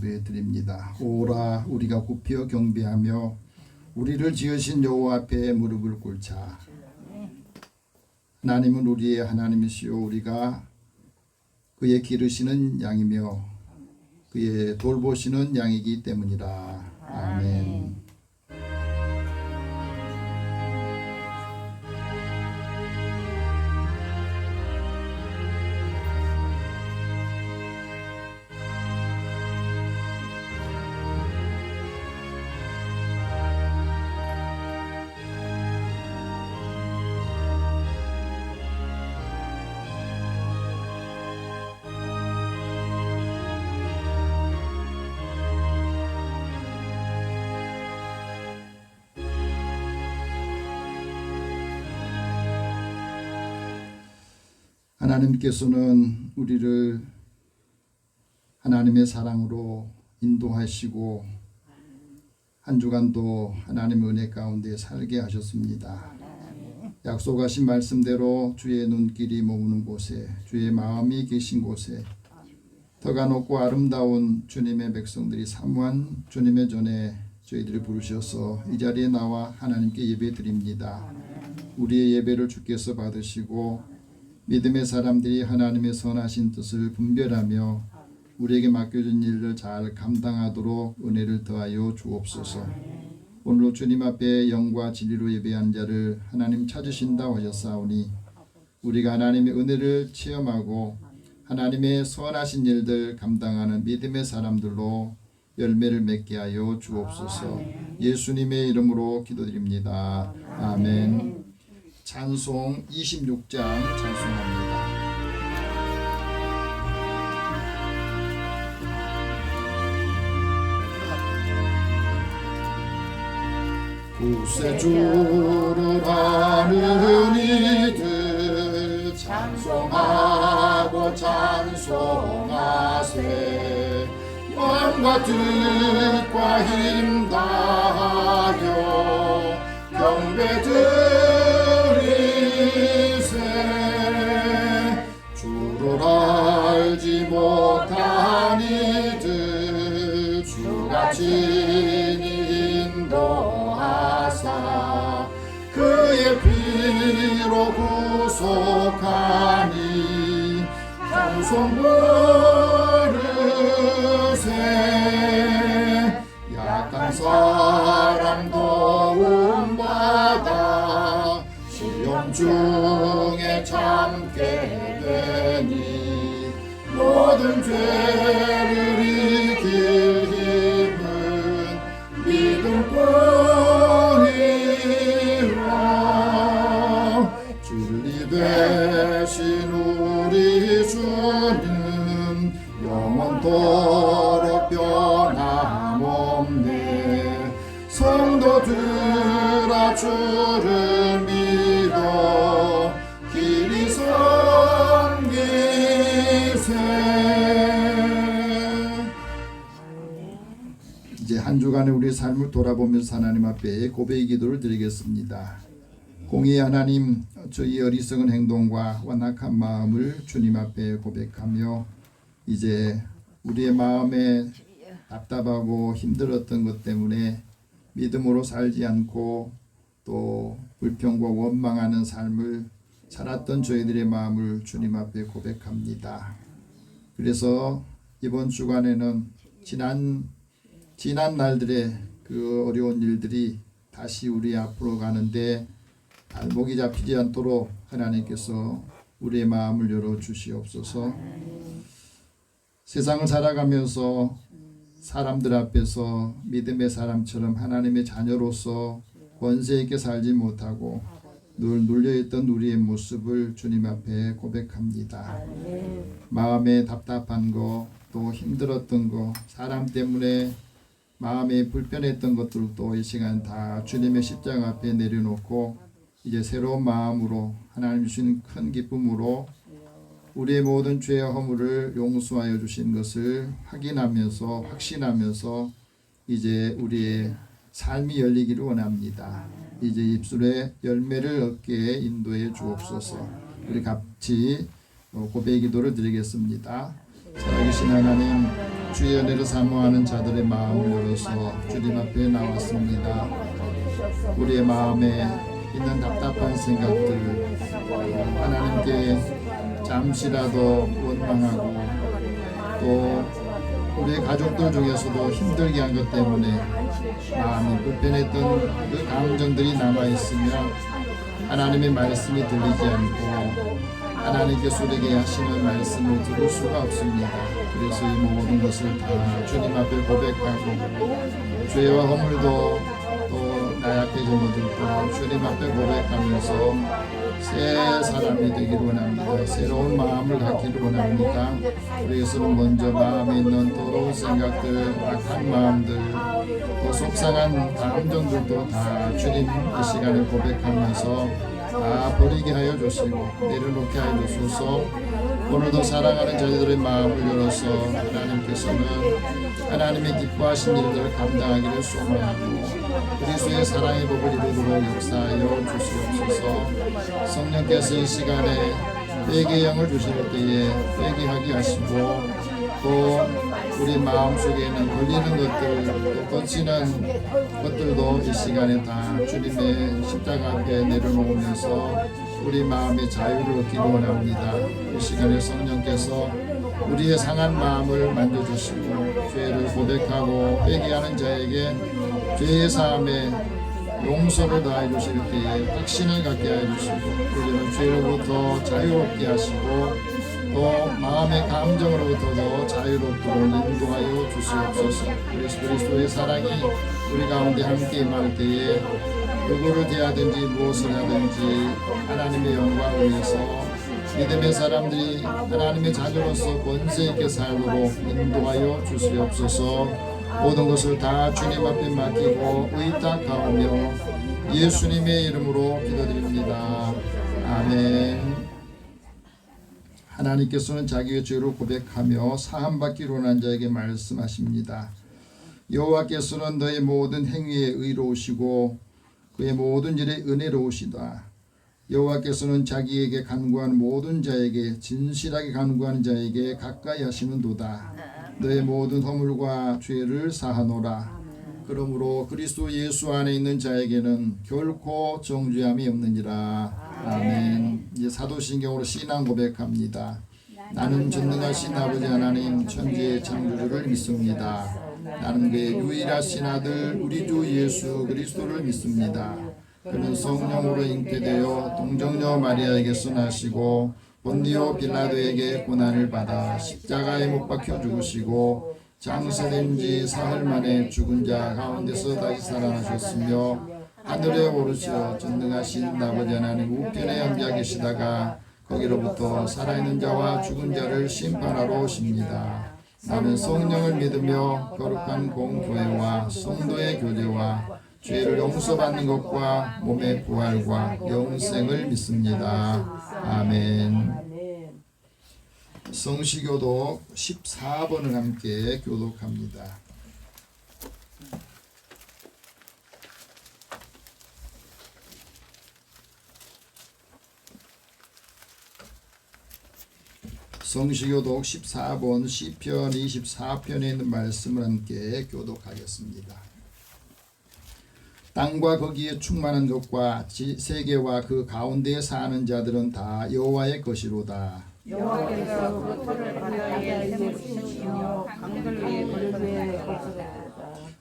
드립니다. 오라 우리가 굽혀 경배하며 우리를 지으신 여호와 앞에 무릎을 꿇자. 하나님은 우리의 하나님이시요 우리가 그의 기르시는 양이며 그의 돌보시는 양이기 때문이라. 아멘. 하나님께서는 우리를 하나님의 사랑으로 인도하시고 한 주간도 하나님의 은혜 가운데 살게 하셨습니다. 약속하신 말씀대로 주의 눈길이 머무는 곳에 주의 마음이 계신 곳에 터가 높고 아름다운 주님의 백성들이 사모한 주님의 전에 저희들을 부르셔서 이 자리에 나와 하나님께 예배드립니다. 우리의 예배를 주께서 받으시고 믿음의 사람들이 하나님의 선하신 뜻을 분별하며 우리에게 맡겨진 일을 잘 감당하도록 은혜를 더하여 주옵소서. 오늘도 주님 앞에 영과 진리로 예배한 자를 하나님 찾으신다 하셨사오니 우리가 하나님의 은혜를 체험하고 하나님의 선하신 일들 감당하는 믿음의 사람들로 열매를 맺게 하여 주옵소서. 예수님의 이름으로 기도드립니다. 아멘. 찬송 26장 찬송합니다. 구세주를 아는 이들 찬송하고 찬송하세. 마음과 뜻과 힘 다하여 경배드리세. 주를 알지 못한 이들 주가 친히 인도하사 그의 피로 구속하니 찬송 부르세. 약한 사람 도움받아 시험 중에 참게 되니 모든 죄를 이길 힘은 믿음뿐이라. 진리 되신 우리 주는 영원토록 변함없네. 성도들아 주를 믿어 길이 섬기세. 이제 한 주간의 우리의 삶을 돌아보면서 하나님 앞에 고백의 기도를 드리겠습니다. 공의 하나님, 저희 어리석은 행동과 완악한 마음을 주님 앞에 고백하며 이제 우리의 마음에 답답하고 힘들었던 것 때문에 믿음으로 살지 않고 또 불평과 원망하는 삶을 살았던 저희들의 마음을 주님 앞에 고백합니다. 그래서 이번 주간에는 지난 날들의 그 어려운 일들이 다시 우리 앞으로 가는데 발목이 잡히지 않도록 하나님께서 우리의 마음을 열어 주시옵소서. 세상을 살아가면서 사람들 앞에서 믿음의 사람처럼 하나님의 자녀로서 권세 있게 살지 못하고 늘 눌려있던 우리의 모습을 주님 앞에 고백합니다. 마음에 답답한 거, 또 힘들었던 거, 사람 때문에 마음에 불편했던 것들도 이 시간 다 주님의 십자가 앞에 내려놓고 이제 새로운 마음으로 하나님 주신 큰 기쁨으로 우리의 모든 죄와 허물을 용서하여 주신 것을 확인하면서 확신하면서 이제 우리의 삶이 열리기를 원합니다. 이제 입술에 열매를 얻게 인도해 주옵소서. 우리 같이 고백 기도를 드리겠습니다. 살아계신 하나님, 주의 은혜를 사모하는 자들의 마음을 열어서 주님 앞에 나왔습니다. 우리의 마음에 있는 답답한 생각들, 하나님께 잠시라도 원망하고 또 우리의 가족들 중에서도 힘들게 한 것 때문에 마음이 불편했던 그 감정들이 남아있으며 하나님의 말씀이 들리지 않고 하나님께서 우리에게 하시는 말씀을 들을 수가 없습니다. 그래서 이 모든 것을 다 주님 앞에 고백하고 죄와 허물도 또 나약해진 것들도 주님 앞에 고백하면서 새 사람이 되기를 원합니다. 새로운 마음을 갖기를 원합니다. 그래서는 먼저 마음에 있는 더러운 생각들, 악한 마음들, 또 속상한 감정들도 다 주님 이 시간에 고백하면서 다 버리게 하여 주시고 내려놓게 하여 주소서. 오늘도 사랑하는 자들의 마음을 열어서 하나님께서는 하나님의 기뻐하신 일들을 감당하기를 소망하고 그리스도의 사랑의 법을 이루도록 역사하여 주시옵소서. 성령께서 이 시간에 회개의 영을 주실 때에 회개하게 하시고 또 우리 마음속에 있는 걸리는 것들 또 거치는 것들도 이 시간에 다 주님의 십자가 앞에 내려놓으면서 우리 마음의 자유를 얻기를 원합니다. 이 시간에 성령께서 우리의 상한 마음을 만져주시고 죄를 고백하고 회개하는 자에게 죄의 사함에 용서를 다해 주실 때에 확신을 갖게 해 주시고 우리는 죄로부터 자유롭게 하시고 또 마음의 감정으로부터도 자유롭도록 인도하여 주시옵소서. 그리스도의 사랑이 우리 가운데 함께 임할 때에 누구를 대하든지 무엇을 하든지 하나님의 영광을 위해서 믿음의 사람들이 하나님의 자녀로서 권세 있게 살도록 인도하여 주시옵소서. 모든 것을 다 주님 앞에 맡기고 의탁하오며 예수님의 이름으로 기도드립니다. 아멘. 하나님께서는 자기의 죄를 고백하며 사함받기로 한 자에게 말씀하십니다. 여호와께서는 너의 모든 행위에 의로우시고 그의 모든 일에 은혜로우시다. 여호와께서는 자기에게 간구하는 모든 자에게 진실하게 간구하는 자에게 가까이 하시는도다. 너의 모든 허물과 죄를 사하노라. 그러므로 그리스도 예수 안에 있는 자에게는 결코 정죄함이 없느니라. 아멘. 이제 사도신경으로 신앙 고백합니다. 나는 전능하신 아버지 하나님 천지의 창조주를 믿습니다. 나는 그의 유일하신 아들 우리 주 예수 그리스도를 믿습니다. 그는 성령으로 잉태되어 동정녀 마리아에게서 나시고 본디오 빌라도에게 고난을 받아 십자가에 못 박혀 죽으시고 장사된 지 사흘 만에 죽은 자 가운데서 다시 살아나셨으며 하늘에 오르시어 전능하신 아버지 하나님 우편에 앉아 계시다가 거기로부터 살아있는 자와 죽은 자를 심판하러 오십니다. 나는 성령을 믿으며 거룩한 공교회와 성도의 교제와 죄를 용서받는 것과 몸의 부활과 영생을 믿습니다. 아멘. 성시교독 14번을 함께 교독합니다. 성시교독 14번 시편 24편에 있는 말씀을 함께 교독하겠습니다. 땅과 거기에 충만한 것과 세계와 그 가운데에 사는 자들은 다 여호와의 것이로다. 여호와께서 그것들을 바다에 세우시며 강들 위에 걸으시는 것이로다.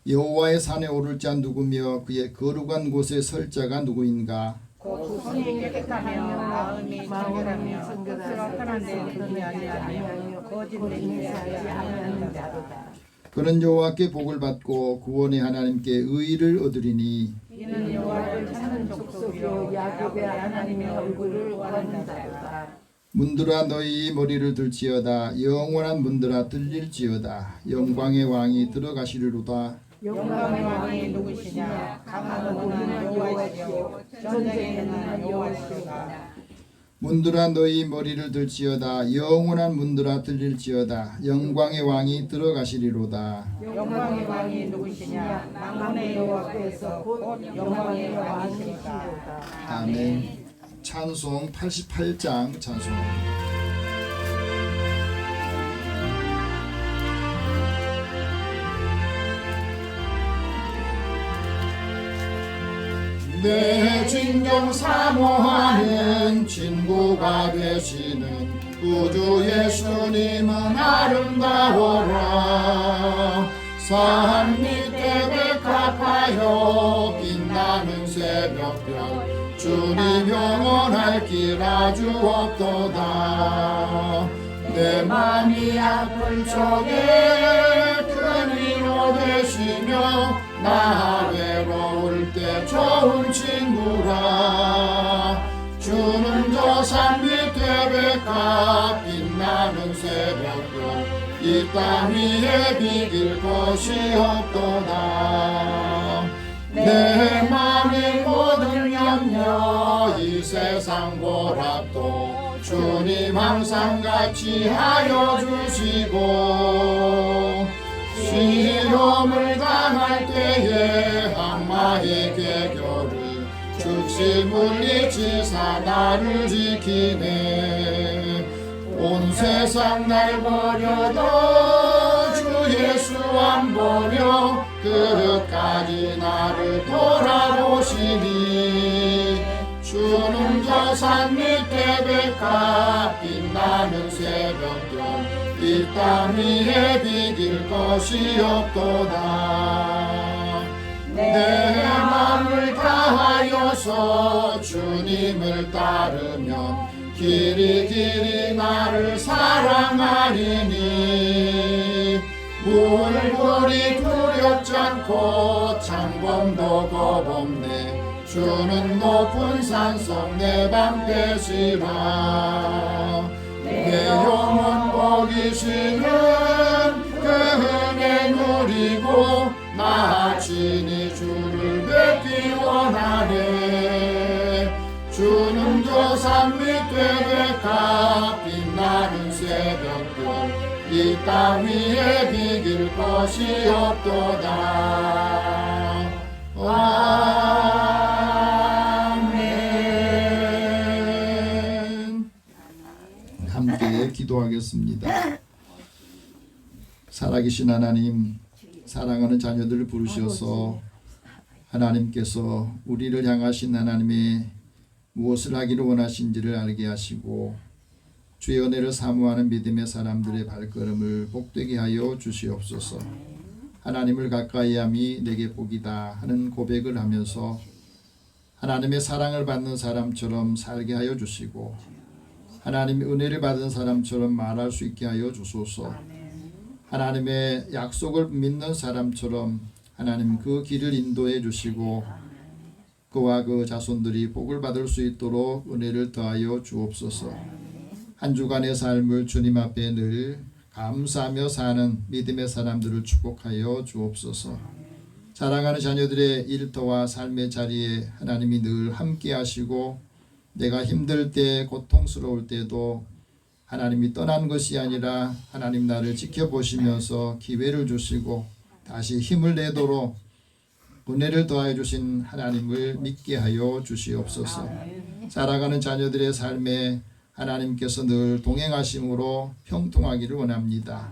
여호와의 산에 오를 자 누구며 그의 거룩한 곳에 설 자가 누구인가? 곧 손이 깨끗하며 마음이 정결하며 뜻으로 편한 데 들지 아니하며 거짓 맹세하지 아니하는 자로다. 그는 여호와께 복을 받고 구원의 하나님께 의를 얻으리니 이는 여호와를 찾는 족속이요 야곱의 하나님의 얼굴을 구하는 자로다. 문들아 너희 머리를 들지어다. 영원한 문들아 들릴지어다. 영광의 왕이 들어가시리로다. 영광의 왕이 누구시냐? 강한 왕은 여호와시요 전쟁에는 여호와시로다. 문들아 너희 머리를 들지어다. 영원한 문들아 들릴지어다. 영광의 왕이 들어가시리로다. 영광의 왕이 누구시냐? 만군의 여호와께서 곧 영광의 왕이시로다. 아멘. 찬송 88장 찬송합니다. 내 진정 사모하는 친구가 되시는 구주 예수님은 아름다워라. 산 밑에 백합하여 빛나는 새벽별 주님 영원할 길 아주 없도다. 내 맘이 아플 적에 큰 위로 되시며 나 외로울 때 좋은 친구라. 주는 저 산 밑에 백합 빛나는 새벽별 이 땅 위에 비길 것이 없도다. 내 맘의 모든 염려 이 세상 고락도 주님 항상 같이 하여 주시고 시험을 당할 때에 악마의 계교를 즉시 물리치사 나를 지키네. 온 세상 날 버려도 주 예수 안 버려 끝까지 나를 돌아보시니. 주는 저 산 밑에 백합 빛나는 새벽별 이 땅 위에 비길 것이 없도다. 내 마음을 다하여서 주님을 따르면 길이 나를 사랑하리니. 물불이 두렵지 않고 창범도 겁없네. 주는 높은 산속 내 방패시라. 내 영혼 복이시는 그 은혜 누리고 나 친히 주를 뵙기 원하네. 주는 저 산 밑에 백합 빛나는 새벽별 이 땅 위에 비길 것이 없도다. 아멘. 함께 기도하겠습니다. 살아계신 하나님, 사랑하는 자녀들을 부르셔서 하나님께서 우리를 향하신 하나님의 무엇을 하기를 원하신지를 알게 하시고 주의 은혜를 사모하는 믿음의 사람들의 발걸음을 복되게 하여 주시옵소서. 하나님을 가까이함이 내게 복이다 하는 고백을 하면서 하나님의 사랑을 받는 사람처럼 살게 하여 주시고 하나님의 은혜를 받은 사람처럼 말할 수 있게 하여 주소서. 하나님의 약속을 믿는 사람처럼 하나님 그 길을 인도해 주시고 그와 그 자손들이 복을 받을 수 있도록 은혜를 더하여 주옵소서. 한 주간의 삶을 주님 앞에 늘 감사하며 사는 믿음의 사람들을 축복하여 주옵소서. 사랑하는 자녀들의 일터와 삶의 자리에 하나님이 늘 함께 하시고 내가 힘들 때 고통스러울 때도 하나님이 떠난 것이 아니라 하나님 나를 지켜보시면서 기회를 주시고 다시 힘을 내도록 은혜를 더하여 주신 하나님을 믿게 하여 주시옵소서. 살아가는 자녀들의 삶에 하나님께서 늘 동행하심으로 형통하기를 원합니다.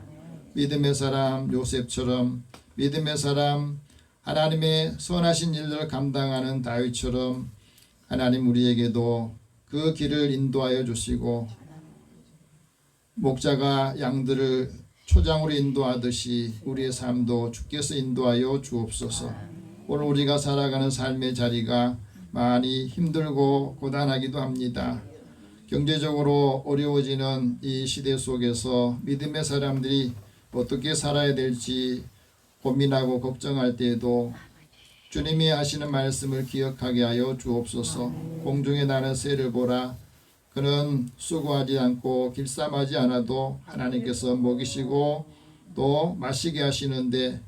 믿음의 사람 요셉처럼, 믿음의 사람 하나님의 선하신 일을 감당하는 다윗처럼 하나님 우리에게도 그 길을 인도하여 주시고 목자가 양들을 초장으로 인도하듯이 우리의 삶도 주께서 인도하여 주옵소서. 오늘 우리가 살아가는 삶의 자리가 많이 힘들고 고단하기도 합니다. 경제적으로 어려워지는 이 시대 속에서 믿음의 사람들이 어떻게 살아야 될지 고민하고 걱정할 때에도 주님이 하시는 말씀을 기억하게 하여 주옵소서. 공중에 나는 새를 보라. 그는 수고하지 않고 길쌈하지 않아도 하나님께서 먹이시고 또 마시게 하시는데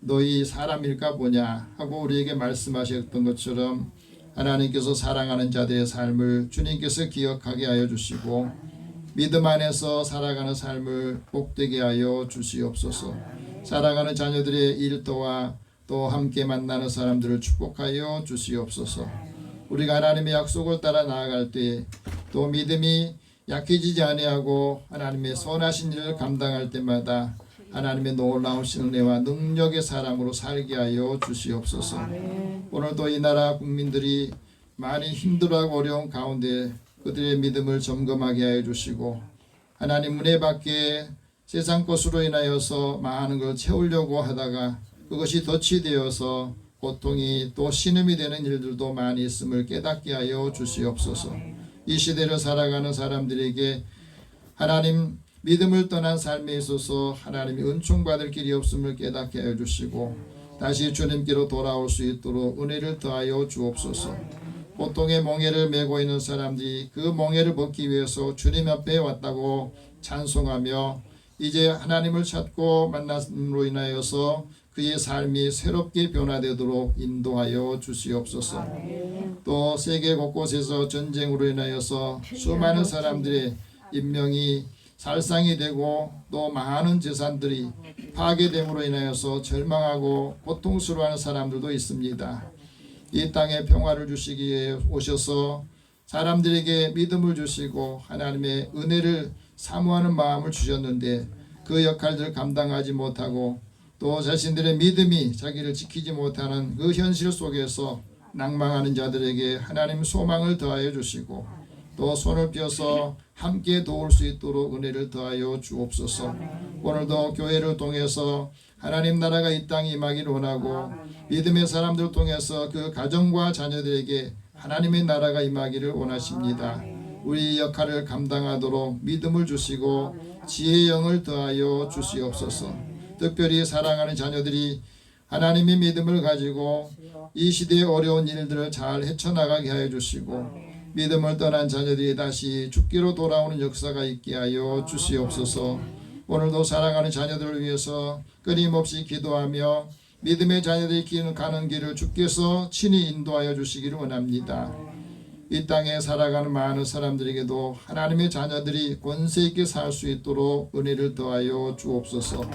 너희 사람일까 보냐 하고 우리에게 말씀하셨던 것처럼 하나님께서 사랑하는 자들의 삶을 주님께서 기억하게 하여 주시고 믿음 안에서 살아가는 삶을 복되게 하여 주시옵소서. 살아가는 자녀들의 일터와 또 함께 만나는 사람들을 축복하여 주시옵소서. 우리가 하나님의 약속을 따라 나아갈 때 또 믿음이 약해지지 아니하고 하나님의 선하신 일을 감당할 때마다 하나님의 놀라우신 은혜와 능력의 사랑으로 살게 하여 주시옵소서. 오늘도 이 나라 국민들이 많이 힘들어하고 어려운 가운데 그들의 믿음을 점검하게 하여 주시고 하나님 은혜 밖에 세상 것으로 인하여서 많은 걸 채우려고 하다가 그것이 덫이 되어서 고통이 또 신음이 되는 일들도 많이 있음을 깨닫게 하여 주시옵소서. 이 시대를 살아가는 사람들에게 하나님 믿음을 떠난 삶에 있어서 하나님이 은총받을 길이 없음을 깨닫게 하여 주시고 다시 주님께로 돌아올 수 있도록 은혜를 더하여 주옵소서. 고통의 멍에를 메고 있는 사람들이 그 멍에를 벗기 위해서 주님 앞에 왔다고 찬송하며 이제 하나님을 찾고 만남으로 인하여서 그의 삶이 새롭게 변화되도록 인도하여 주시옵소서. 또 세계 곳곳에서 전쟁으로 인하여서 수많은 사람들의 인명이 살상이 되고 또 많은 재산들이 파괴됨으로 인하여서 절망하고 고통스러워하는 사람들도 있습니다. 이 땅에 평화를 주시기 위해 오셔서 사람들에게 믿음을 주시고 하나님의 은혜를 사모하는 마음을 주셨는데 그 역할들을 감당하지 못하고 또 자신들의 믿음이 자기를 지키지 못하는 그 현실 속에서 낭망하는 자들에게 하나님 소망을 더하여 주시고 또 손을 펴서 함께 도울 수 있도록 은혜를 더하여 주옵소서. 오늘도 교회를 통해서 하나님 나라가 이 땅에 임하기를 원하고 믿음의 사람들을 통해서 그 가정과 자녀들에게 하나님의 나라가 임하기를 원하십니다. 우리 역할을 감당하도록 믿음을 주시고 지혜의 영을 더하여 주시옵소서. 특별히 사랑하는 자녀들이 하나님의 믿음을 가지고 이 시대의 어려운 일들을 잘 헤쳐나가게 하여 주시고 믿음을 떠난 자녀들이 다시 죽기로 돌아오는 역사가 있게 하여 주시옵소서. 오늘도 사랑하는 자녀들을 위해서 끊임없이 기도하며 믿음의 자녀들이 가는 길을 주께서 친히 인도하여 주시기를 원합니다. 이 땅에 살아가는 많은 사람들에게도 하나님의 자녀들이 권세 있게 살 수 있도록 은혜를 더하여 주옵소서.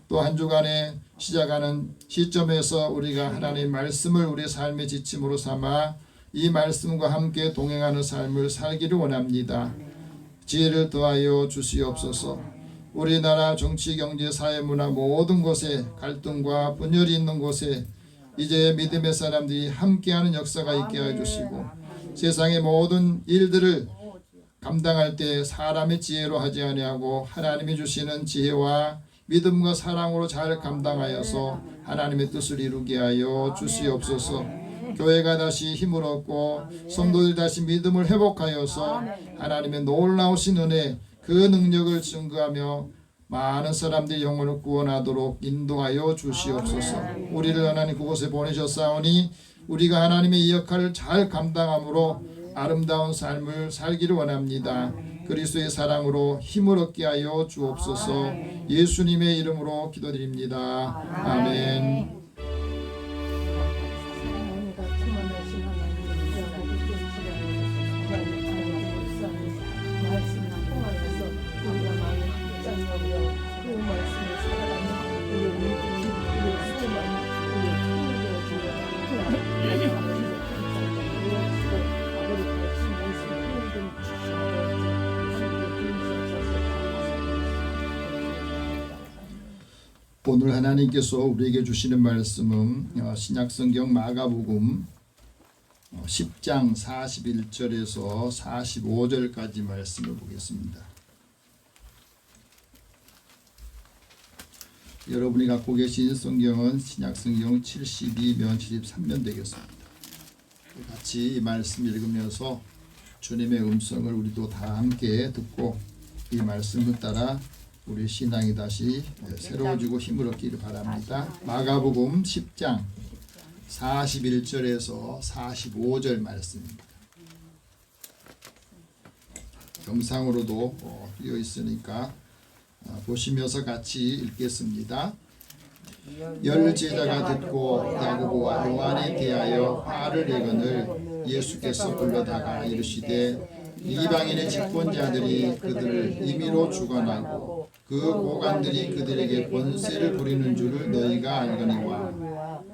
또 한 주간에 시작하는 시점에서 우리가 하나님의 말씀을 우리의 삶의 지침으로 삼아 이 말씀과 함께 동행하는 삶을 살기를 원합니다. 지혜를 더하여 주시옵소서. 우리나라 정치, 경제, 사회, 문화 모든 곳에 갈등과 분열이 있는 곳에 이제 믿음의 사람들이 함께하는 역사가 있게 하여 주시고 세상의 모든 일들을 감당할 때 사람의 지혜로 하지 아니하고 하나님이 주시는 지혜와 믿음과 사랑으로 잘 감당하여서 하나님의 뜻을 이루게 하여 주시옵소서. 교회가 다시 힘을 얻고 성도들이 다시 믿음을 회복하여서 하나님의 놀라우신 은혜 그 능력을 증거하며 많은 사람들이 영혼을 구원하도록 인도하여 주시옵소서. 우리를 하나님 그곳에 보내셨사오니 우리가 하나님의 이 역할을 잘 감당함으로 아름다운 삶을 살기를 원합니다. 그리스도의 사랑으로 힘을 얻게 하여 주옵소서. 예수님의 이름으로 기도드립니다. 아멘. 오늘 하나님께서 우리에게 주시는 말씀은 신약성경 마가복음 10장 41절에서 45절까지 말씀을 보겠습니다. 여러분이 갖고 계신 성경은 신약성경 72면 73면 되겠습니다. 같이 이 말씀 읽으면서 주님의 음성을 우리도 다 함께 듣고 이 말씀을 따라 우리 신앙이 다시 새로워지고 힘을 얻기를 바랍니다. 마가복음 10장 41절에서 45절 말씀입니다. 영상으로도 띄어 있으니까 보시면서 같이 읽겠습니다. 열 제자가 듣고 야고보와 요한에 대하여 화를 내거늘 예수께서 불러다가 이르시되 이방인의 집권자들이 그들을 임의로 주관하고 그 고관들이 그들에게 권세를 부리는 줄을 너희가 알거니와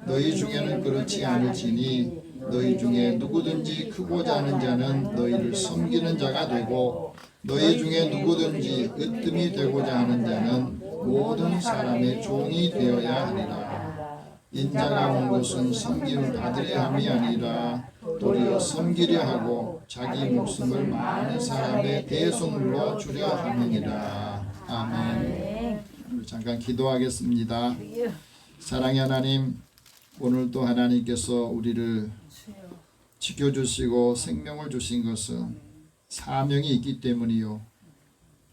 너희 중에는 그렇지 않을지니 너희 중에 누구든지 크고자 하는 자는 너희를 섬기는 자가 되고 너희 중에 누구든지 으뜸이 되고자 하는 자는 모든 사람의 종이 되어야 하리라. 인자가 온 것은 섬김을 받으려 함이 아니라 도리어 섬기려 하고 자기 목숨을 많은 사람의 대속물로 주려 함이니라. 아멘. 우리 잠깐 기도하겠습니다. 사랑의 하나님, 오늘도 하나님께서 우리를 지켜주시고 생명을 주신 것은 사명이 있기 때문이요,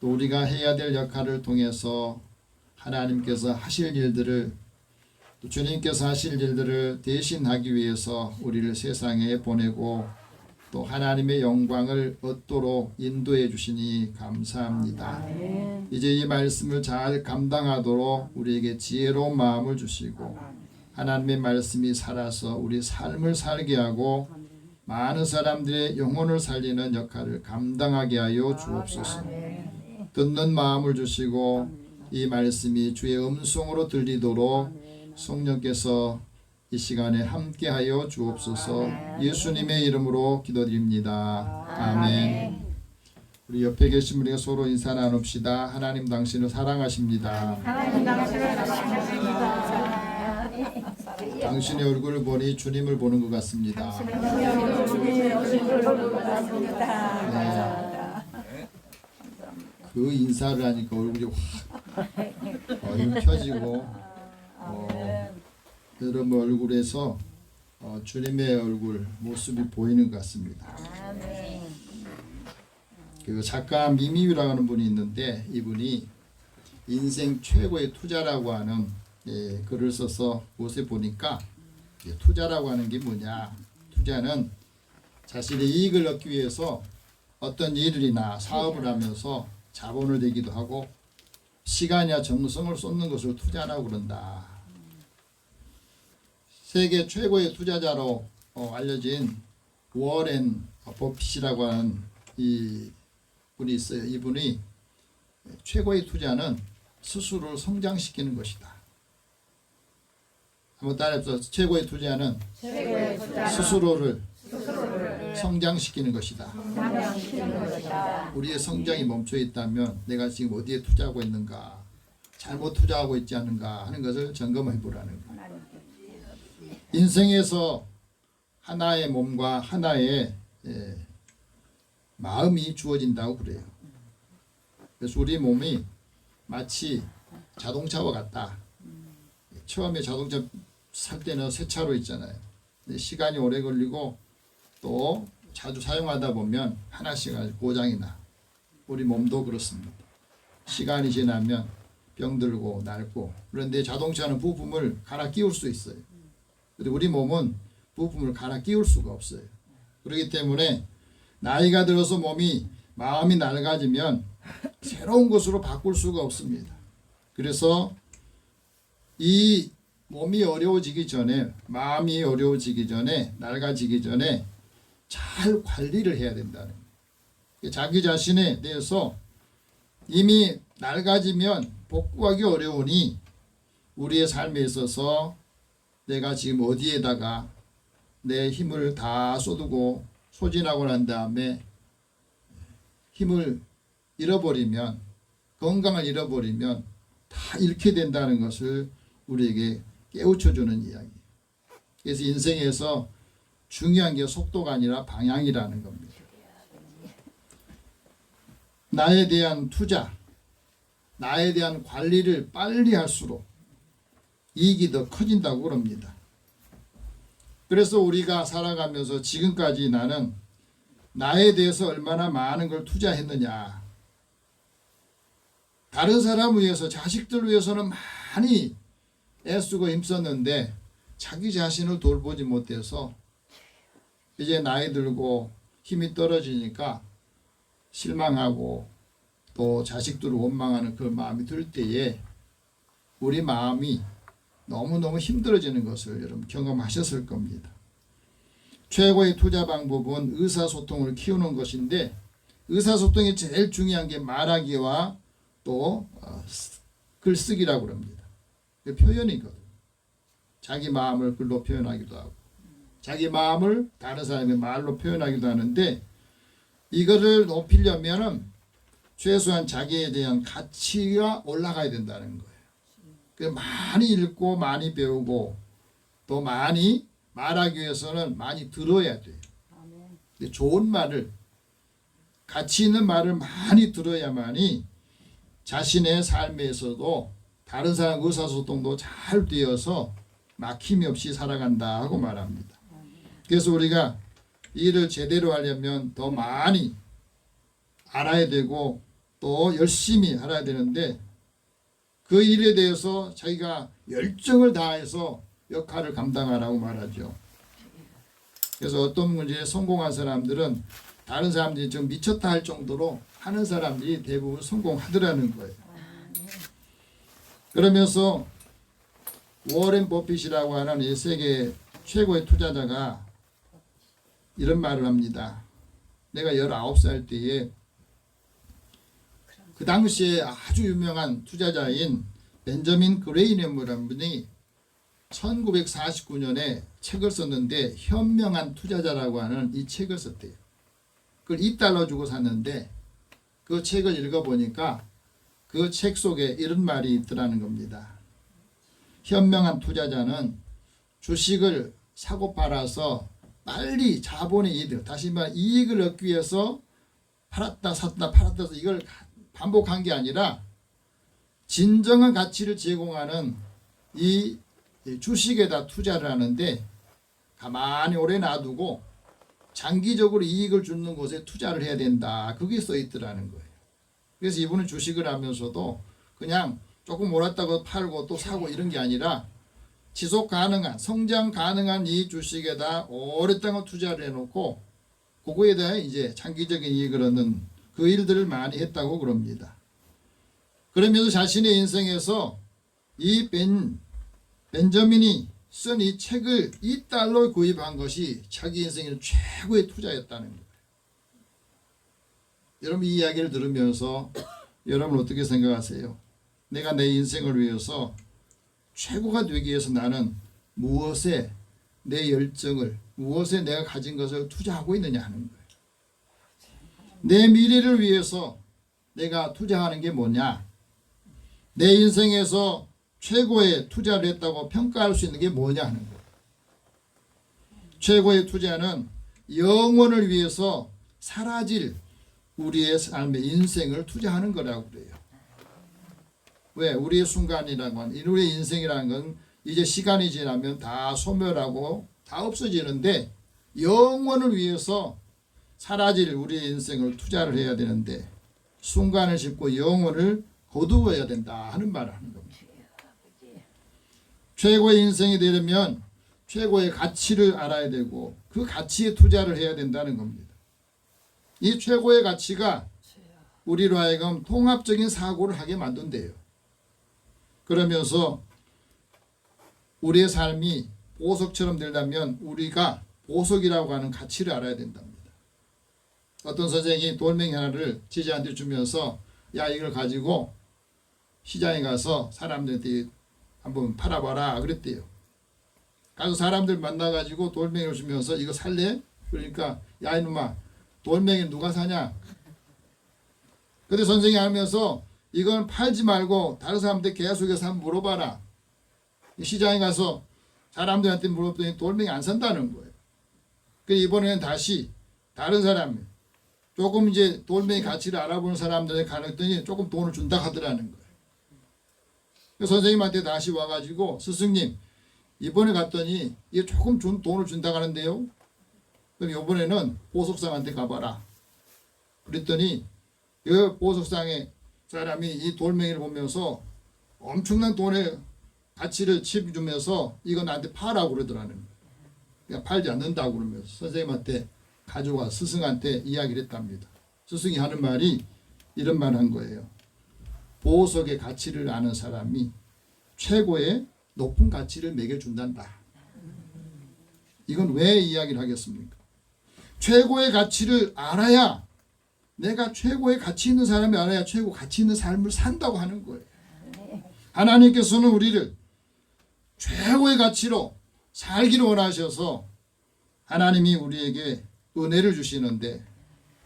또 우리가 해야 될 역할을 통해서 하나님께서 하실 일들을, 또 주님께서 하실 일들을 대신하기 위해서 우리를 세상에 보내고 또 하나님의 영광을 얻도록 인도해 주시니 감사합니다. 이제 이 말씀을 잘 감당하도록 우리에게 지혜로운 마음을 주시고 하나님의 말씀이 살아서 우리 삶을 살게 하고 많은 사람들의 영혼을 살리는 역할을 감당하게 하여 주옵소서. 듣는 마음을 주시고 이 말씀이 주의 음성으로 들리도록 성령께서 이 시간에 함께하여 주옵소서. 예수님의 이름으로 기도드립니다. 아멘. 우리 옆에 계신 분에게 서로 인사 나눕시다. 하나님 당신을 사랑하십니다. 하나님 당신을 사랑하십니다. 당신의 얼굴을 보니 주님을 보는 것 같습니다. 네. 그 인사를 하니까 얼굴이 확 펴지고 여러분 얼굴에서 주님의 얼굴 모습이 보이는 것 같습니다. 그 작가 미미유라고 하는 분이 있는데 이분이 인생 최고의 투자라고 하는 글을 써서 곳에 보니까 투자라고 하는 게 뭐냐, 투자는 자신의 이익을 얻기 위해서 어떤 일이나 사업을 하면서 자본을 내기도 하고 시간이나 정성을 쏟는 것을 투자라고 그런다. 세계 최고의 투자자로 알려진 워렌 버핏이라고 하는 이 분이 있어요. 이분이 최고의 투자는 스스로를 성장시키는 것이다. 한번 따라해서 최고의 투자는 스스로를 성장시키는 것이다. 우리의 성장이 멈춰 있다면 내가 지금 어디에 투자하고 있는가, 잘못 투자하고 있지 않는가 하는 것을 점검해 보라는 거예요. 인생에서 하나의 몸과 하나의 마음이 주어진다고 그래요. 그래서 우리 몸이 마치 자동차와 같다. 처음에 자동차 살 때는 새 차로 있잖아요. 근데 시간이 오래 걸리고 또 자주 사용하다 보면 하나씩 고장이 나. 우리 몸도 그렇습니다. 시간이 지나면 병들고 낡고, 그런데 자동차는 부품을 갈아 끼울 수 있어요. 근데 우리 몸은 부품을 갈아 끼울 수가 없어요. 그렇기 때문에 나이가 들어서 마음이 낡아지면 새로운 것으로 바꿀 수가 없습니다. 그래서 이 몸이 어려워지기 전에, 마음이 어려워지기 전에, 낡아지기 전에 잘 관리를 해야 된다는 거예요. 자기 자신에 대해서 이미 낡아지면 복구하기 어려우니 우리의 삶에 있어서 내가 지금 어디에다가 내 힘을 다 쏟고 소진하고 난 다음에 힘을 잃어버리면, 건강을 잃어버리면 다 잃게 된다는 것을 우리에게 깨우쳐주는 이야기. 그래서 인생에서 중요한 게 속도가 아니라 방향이라는 겁니다. 나에 대한 투자, 나에 대한 관리를 빨리 할수록 이익이 더 커진다고 그럽니다. 그래서 우리가 살아가면서 지금까지 나는 나에 대해서 얼마나 많은 걸 투자했느냐. 다른 사람을 위해서, 자식들을 위해서는 많이 애쓰고 힘썼는데 자기 자신을 돌보지 못해서 이제 나이 들고 힘이 떨어지니까 실망하고 또 자식들을 원망하는 그 마음이 들 때에 우리 마음이 너무너무 힘들어지는 것을 여러분 경험하셨을 겁니다. 최고의 투자 방법은 의사소통을 키우는 것인데, 의사소통이 제일 중요한 게 말하기와 또 글쓰기라고 합니다. 그 표현이거든요. 자기 마음을 글로 표현하기도 하고 자기 마음을 다른 사람의 말로 표현하기도 하는데, 이거를 높이려면 최소한 자기에 대한 가치가 올라가야 된다는 거예요. 그래서 많이 읽고 많이 배우고 또 많이 말하기 위해서는 많이 들어야 돼요. 근데 좋은 말을, 가치 있는 말을 많이 들어야만이 자신의 삶에서도 다른 사람 의사소통도 잘 되어서 막힘이 없이 살아간다 하고 말합니다. 그래서 우리가 일을 제대로 하려면 더 많이 알아야 되고 또 열심히 알아야 되는데 그 일에 대해서 자기가 열정을 다해서 역할을 감당하라고 말하죠. 그래서 어떤 문제에 성공한 사람들은 다른 사람들이 좀 미쳤다 할 정도로 하는 사람들이 대부분 성공하더라는 거예요. 그러면서 워렌 버핏이라고 하는 이 세계 최고의 투자자가 이런 말을 합니다. 내가 19살 때에 그 당시에 아주 유명한 투자자인 벤저민 그레이엄이라는 분이 1949년에 책을 썼는데 현명한 투자자라고 하는 이 책을 썼대요. 그걸 $2 주고 샀는데 그 책을 읽어보니까 그 책 속에 이런 말이 있더라는 겁니다. 현명한 투자자는 주식을 사고 팔아서 빨리 자본의 이득, 다시 말해 이익을 얻기 위해서 팔았다 샀다 팔았다 해서 이걸 반복한 게 아니라 진정한 가치를 제공하는 이 주식에다 투자를 하는데 가만히 오래 놔두고 장기적으로 이익을 주는 곳에 투자를 해야 된다. 그게 써 있더라는 거예요. 그래서 이분은 주식을 하면서도 그냥 조금 올랐다고 팔고 또 사고 이런 게 아니라 지속 가능한, 성장 가능한 이 주식에다 오랫동안 투자를 해놓고 그거에 대해 이제 장기적인 이익을 얻는 그 일들을 많이 했다고 그럽니다. 그러면서 자신의 인생에서 이 벤저민이 쓴 이 책을 $2 구입한 것이 자기 인생의 최고의 투자였다는 거예요. 여러분 이 이야기를 들으면서 여러분 어떻게 생각하세요? 내가 내 인생을 위해서 최고가 되기 위해서 나는 무엇에 내 열정을, 무엇에 내가 가진 것을 투자하고 있느냐 하는 거예요. 내 미래를 위해서 내가 투자하는 게 뭐냐? 내 인생에서 최고의 투자를 했다고 평가할 수 있는 게 뭐냐 하는 거예요. 최고의 투자는 영원을 위해서 사라질 우리의 삶의 인생을 투자하는 거라고 그래요. 왜? 우리의 순간이라는 건, 우리의 인생이라는 건 이제 시간이 지나면 다 소멸하고 다 없어지는데 영원을 위해서 사라질 우리의 인생을 투자를 해야 되는데 순간을 짚고 영원을 거두어야 된다 하는 말을 하는 겁니다. 최고의 인생이 되려면 최고의 가치를 알아야 되고 그 가치에 투자를 해야 된다는 겁니다. 이 최고의 가치가 우리로 하여금 통합적인 사고를 하게 만든대요. 그러면서 우리의 삶이 보석처럼 되려면 우리가 보석이라고 하는 가치를 알아야 된답니다. 어떤 선생이 돌멩이 하나를 제자한테 주면서 야 이걸 가지고 시장에 가서 사람들한테 한번 팔아봐라 그랬대요. 가서 사람들 만나가지고 돌멩이를 주면서 이거 살래? 그러니까 야 이놈아 돌멩이 누가 사냐? 근데 선생이 하면서 이건 팔지 말고 다른 사람한테 계속해서 한번 물어봐라. 시장에 가서 사람들한테 물어봤더니 돌멩이 안 산다는 거예요. 그래서 이번에는 다시 다른 사람이 조금 이제 돌멩이 가치를 알아보는 사람들에 가랬더니 조금 돈을 준다 하더라는 거예요. 선생님한테 다시 와가지고 스승님 이번에 갔더니 이게 조금 돈을 준다 하는데요. 그럼 이번에는 보석상한테 가봐라. 그랬더니 그 보석상의 사람이 이 돌멩이를 보면서 엄청난 돈의 가치를 칩주면서 이거 나한테 파라고 그러더라는 거예요. 그냥 팔지 않는다고 그러면서 선생님한테 가져와 스승한테 이야기를 했답니다. 스승이 하는 말이 이런 말 한 거예요. 보석의 가치를 아는 사람이 최고의 높은 가치를 매겨준단다. 이건 왜 이야기를 하겠습니까? 최고의 가치를 알아야 내가 최고의 가치 있는 사람이 알아야 최고 가치 있는 삶을 산다고 하는 거예요. 하나님께서는 우리를 최고의 가치로 살기를 원하셔서 하나님이 우리에게 은혜를 주시는데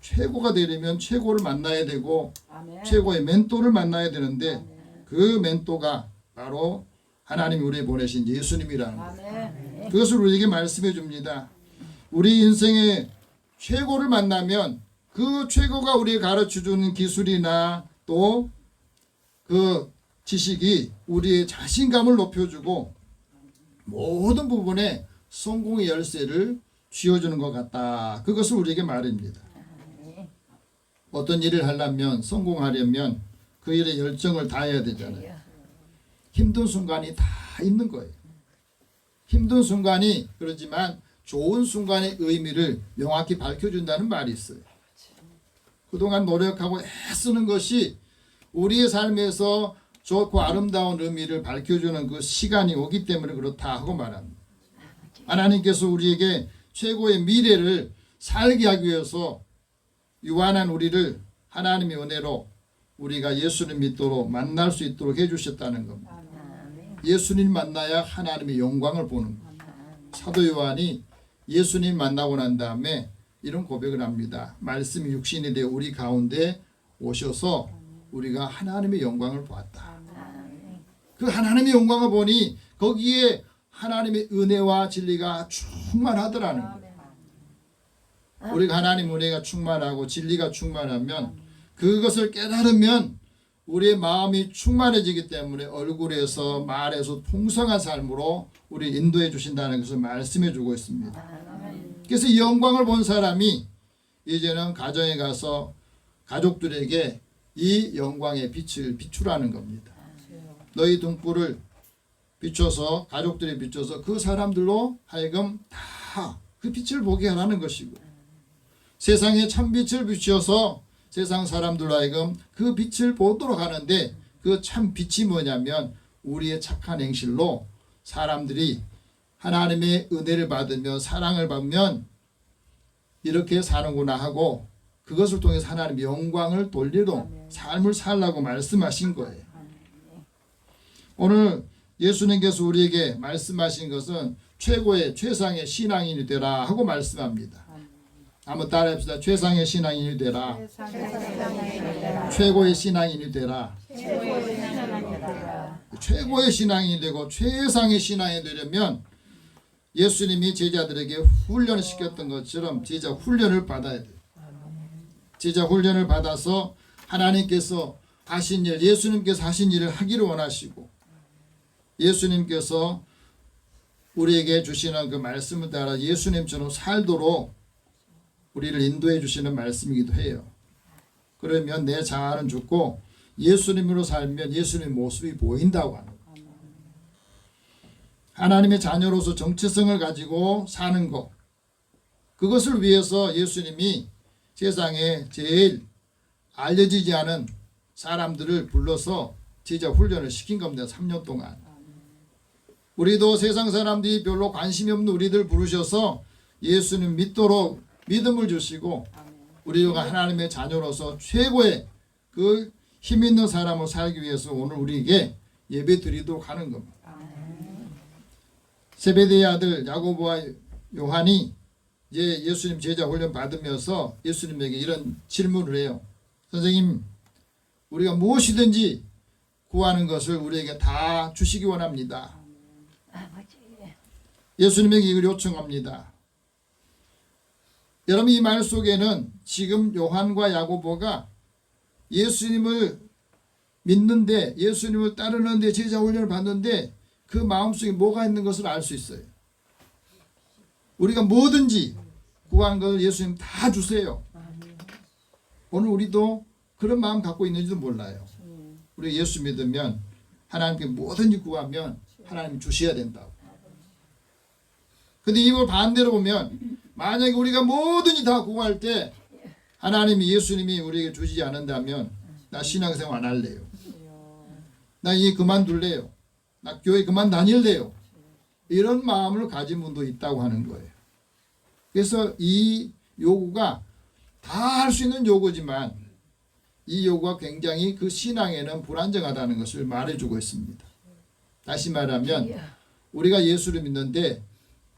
최고가 되려면 최고를 만나야 되고 아멘. 최고의 멘토를 만나야 되는데 그 멘토가 바로 하나님이 우리에 보내신 예수님이라는 거예요. 아멘. 그것을 우리에게 말씀해 줍니다. 우리 인생의 최고를 만나면 그 최고가 우리에게 가르쳐주는 기술이나 또 그 지식이 우리의 자신감을 높여주고 모든 부분에 성공의 열쇠를 쥐어주는 것 같다. 그것을 우리에게 말입니다. 어떤 일을 하려면 성공하려면 그 일에 열정을 다해야 되잖아요. 힘든 순간이 다 있는 거예요. 힘든 순간이 그렇지만 좋은 순간의 의미를 명확히 밝혀준다는 말이 있어요. 그동안 노력하고 애쓰는 것이 우리의 삶에서 좋고 아름다운 의미를 밝혀주는 그 시간이 오기 때문에 그렇다 하고 말합니다. 하나님께서 우리에게 최고의 미래를 살게 하기 위해서 유한한 우리를 하나님의 은혜로 우리가 예수님 믿도록 만날 수 있도록 해주셨다는 겁니다. 예수님 만나야 하나님의 영광을 보는 겁니다. 사도 요한이 예수님 만나고 난 다음에 이런 고백을 합니다. 말씀이 육신이 되어 우리 가운데 오셔서 우리가 하나님의 영광을 보았다. 그 하나님의 영광을 보니 거기에 하나님의 은혜와 진리가 충만하더라는 거예요. 우리가 하나님 은혜가 충만하고 진리가 충만하면 그것을 깨달으면 우리의 마음이 충만해지기 때문에 얼굴에서 말에서 풍성한 삶으로 우리 인도해 주신다는 것을 말씀해 주고 있습니다. 그래서 이 영광을 본 사람이 이제는 가정에 가서 가족들에게 이 영광의 빛을 비추라는 겁니다. 너희 등불을 비춰서 가족들이 비춰서 그 사람들로 하여금 다 그 빛을 보게 하라는 것이고 세상에 참빛을 비춰서 세상 사람들로 하여금 그 빛을 보도록 하는데 그 참 빛이 뭐냐면 우리의 착한 행실로 사람들이 하나님의 은혜를 받으며 사랑을 받으면 이렇게 사는구나 하고 그것을 통해서 하나님의 영광을 돌리도록 삶을 살라고 말씀하신 거예요. 오늘 예수님께서 우리에게 말씀하신 것은 최고의 최상의 신앙인이 되라 하고 말씀합니다. 한번 따라합시다. 최상의 신앙인이 되라. 최고의 신앙인이 되라. 최고의 신앙인이 되고 최상의 신앙이 되려면 예수님이 제자들에게 훈련을 시켰던 것처럼 제자 훈련을 받아야 돼요. 제자 훈련을 받아서 하나님께서 하신 일, 예수님께서 하신 일을 하기를 원하시고 예수님께서 우리에게 주시는 그 말씀을 따라 예수님처럼 살도록 우리를 인도해 주시는 말씀이기도 해요. 그러면 내 자아는 죽고 예수님으로 살면 예수님의 모습이 보인다고 하는 거예요. 하나님의 자녀로서 정체성을 가지고 사는 것, 그것을 위해서 예수님이 세상에 제일 알려지지 않은 사람들을 불러서 제자 훈련을 시킨 겁니다. 3년 동안. 우리도 세상 사람들이 별로 관심이 없는 우리들 부르셔서 예수님 믿도록 믿음을 주시고 우리가 하나님의 자녀로서 최고의 그 힘 있는 사람을 살기 위해서 오늘 우리에게 예배 드리도록 하는 겁니다. 세베대의 아들 야고보와 요한이 이제 예수님 제자 훈련 받으면서 예수님에게 이런 질문을 해요. 선생님, 우리가 무엇이든지 구하는 것을 우리에게 다 주시기 원합니다. 예수님에게 이걸 요청합니다. 여러분, 이 말 속에는 지금 요한과 야고보가 예수님을 믿는데 예수님을 따르는데 제자 훈련을 받는데 그 마음속에 뭐가 있는 것을 알 수 있어요. 우리가 뭐든지 구한 것을 예수님 다 주세요. 오늘 우리도 그런 마음 갖고 있는지도 몰라요. 우리 예수 믿으면 하나님께 뭐든지 구하면 하나님이 주셔야 된다고. 근데 이걸 반대로 보면 만약에 우리가 뭐든지 다 구할 때 하나님이 예수님이 우리에게 주지 않는다면 나 신앙생활 안 할래요. 나 이 그만둘래요. 나 교회 그만 다닐래요. 이런 마음을 가진 분도 있다고 하는 거예요. 그래서 이 요구가 다 할 수 있는 요구지만 이 요구가 굉장히 그 신앙에는 불안정하다는 것을 말해주고 있습니다. 다시 말하면 우리가 예수를 믿는데